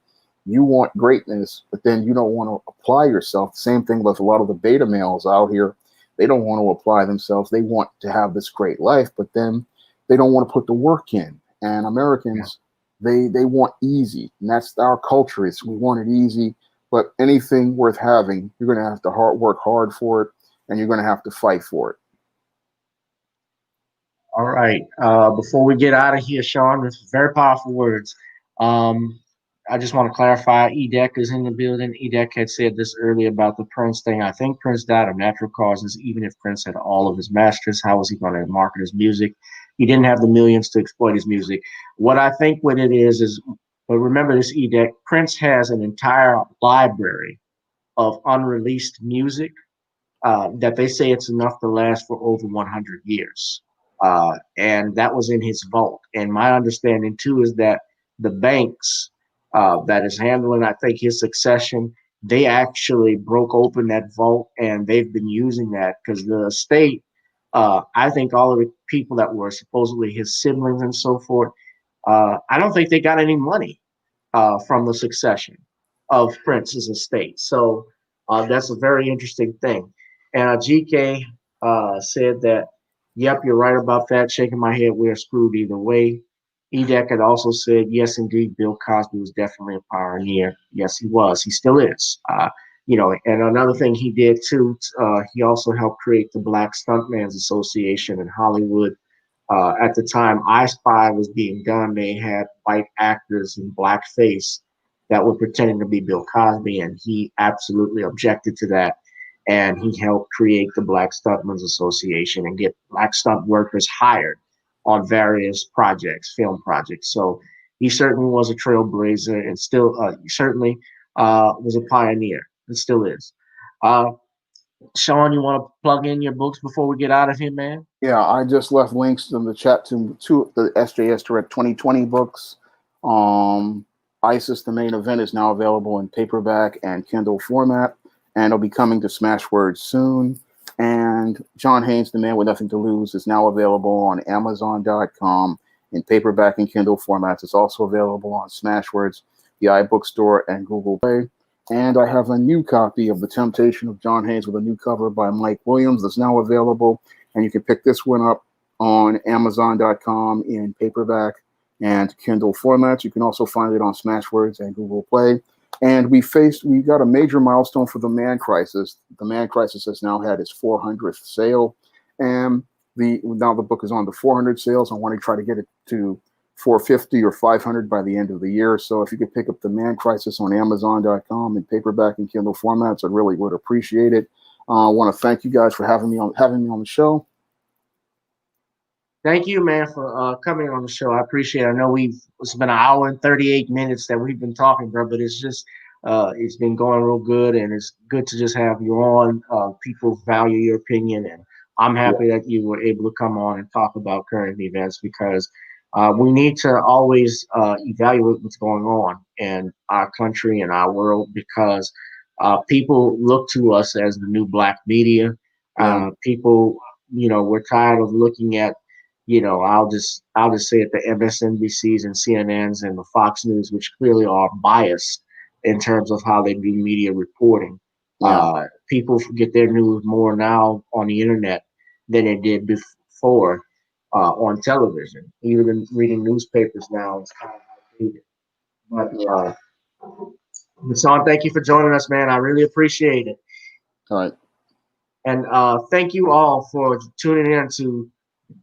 you want greatness, but then you don't want to apply yourself. Same thing with a lot of the beta males out here. They don't want to apply themselves. They want to have this great life, but then they don't want to put the work in. And Americans, they want easy. And that's our culture. Is we want it easy, but anything worth having, you're going to have to work hard for it, and you're going to have to fight for it. All right. Before we get out of here, Shawn, with very powerful words. I just want to clarify, EDEC is in the building. EDEC had said this earlier about the Prince thing. I think Prince died of natural causes. Even if Prince had all of his masters, how was he going to market his music? He didn't have the millions to exploit his music. What I think what it is, but remember this, EDEC, Prince has an entire library of unreleased music that they say it's enough to last for over 100 years. And that was in his vault. And my understanding, too, is that the banks that is handling, I think, his succession, they actually broke open that vault and they've been using that because the state, I think all of the people that were supposedly his siblings and so forth, I don't think they got any money from the succession of Prince's estate. So that's a very interesting thing. And GK said that, yep, you're right about that. Shaking my head, we're screwed either way. EDEC had also said, yes, indeed, Bill Cosby was definitely a pioneer. Yes, he was. He still is. And another thing he did too, he also helped create the Black Stuntmen's Association in Hollywood. At the time I Spy was being done, they had white actors in blackface that were pretending to be Bill Cosby, and he absolutely objected to that. And he helped create the Black Stuntmen's Association and get black stunt workers hired on various projects, film projects. So he certainly was a trailblazer and still certainly was a pioneer and still is. Shawn, you want to plug in your books before we get out of here, man? Yeah, I just left links in the chat to the SJS Direct 2020 books. ISIS, the main event, is now available in paperback and Kindle format, and it'll be coming to Smashwords soon. And John Haynes, The Man with Nothing to Lose, is now available on Amazon.com in paperback and Kindle formats. It's also available on Smashwords, the iBookstore, and Google Play. And I have a new copy of The Temptation of John Haynes with a new cover by Mike Williams that's now available. And you can pick this one up on Amazon.com in paperback and Kindle formats. You can also find it on Smashwords and Google Play. And we got a major milestone for the Man Crisis. The Man Crisis has now had its 400th sale. And now the book is on to 400 sales. I want to try to get it to 450 or 500 by the end of the year. So if you could pick up The Man Crisis on Amazon.com in paperback and Kindle formats, I really would appreciate it. I want to thank you guys for having me on the show. Thank you, man, for coming on the show. I appreciate it. I know it's been an hour and 38 minutes that we've been talking, bro, but it's just it's been going real good, and it's good to just have you on. People value your opinion, and I'm happy that you were able to come on and talk about current events because we need to always evaluate what's going on in our country and our world because people look to us as the new black media. People, we're tired of looking at, I'll just say it, the MSNBCs and CNNs and the Fox News, which clearly are biased in terms of how they do media reporting. People get their news more now on the internet than they did before on television. Even reading newspapers now is kind of outdated. But Shawn, thank you for joining us, man. I really appreciate it. All right. And thank you all for tuning in to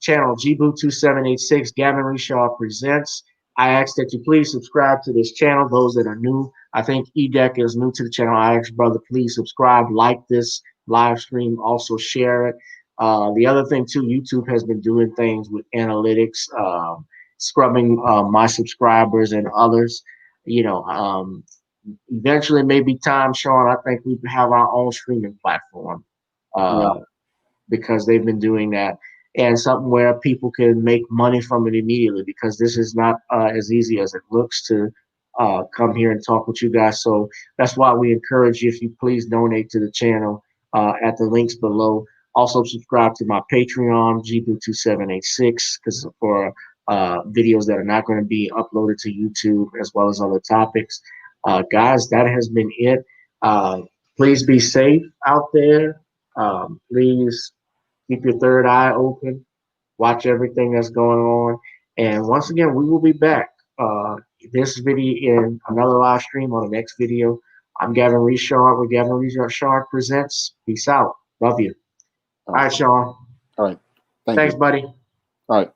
channel GBoo2786. Gavin Richard presents. I ask that you please subscribe to this channel. Those that are new, I think EDEC is new to the channel. I ask, brother, please subscribe, like this live stream, also share it. The other thing too, YouTube has been doing things with analytics, scrubbing my subscribers and others. Eventually, maybe time, Shawn, I think we have our own streaming platform. Yeah. Because they've been doing that, and something where people can make money from it immediately, because this is not as easy as it looks to come here and talk with you guys. So that's why we encourage you, if you please donate to the channel at the links below. Also subscribe to my Patreon, GBoo2786, because for videos that are not going to be uploaded to YouTube, as well as other topics. Guys, that has been it. Please be safe out there. Please keep your third eye open. Watch everything that's going on. And once again, we will be back. This video in another live stream on the next video. I'm Gavin Richard with Gavin Richard Presents. Peace out. Love you. All right, Shawn. All right. Thank Thanks, you. buddy. All right.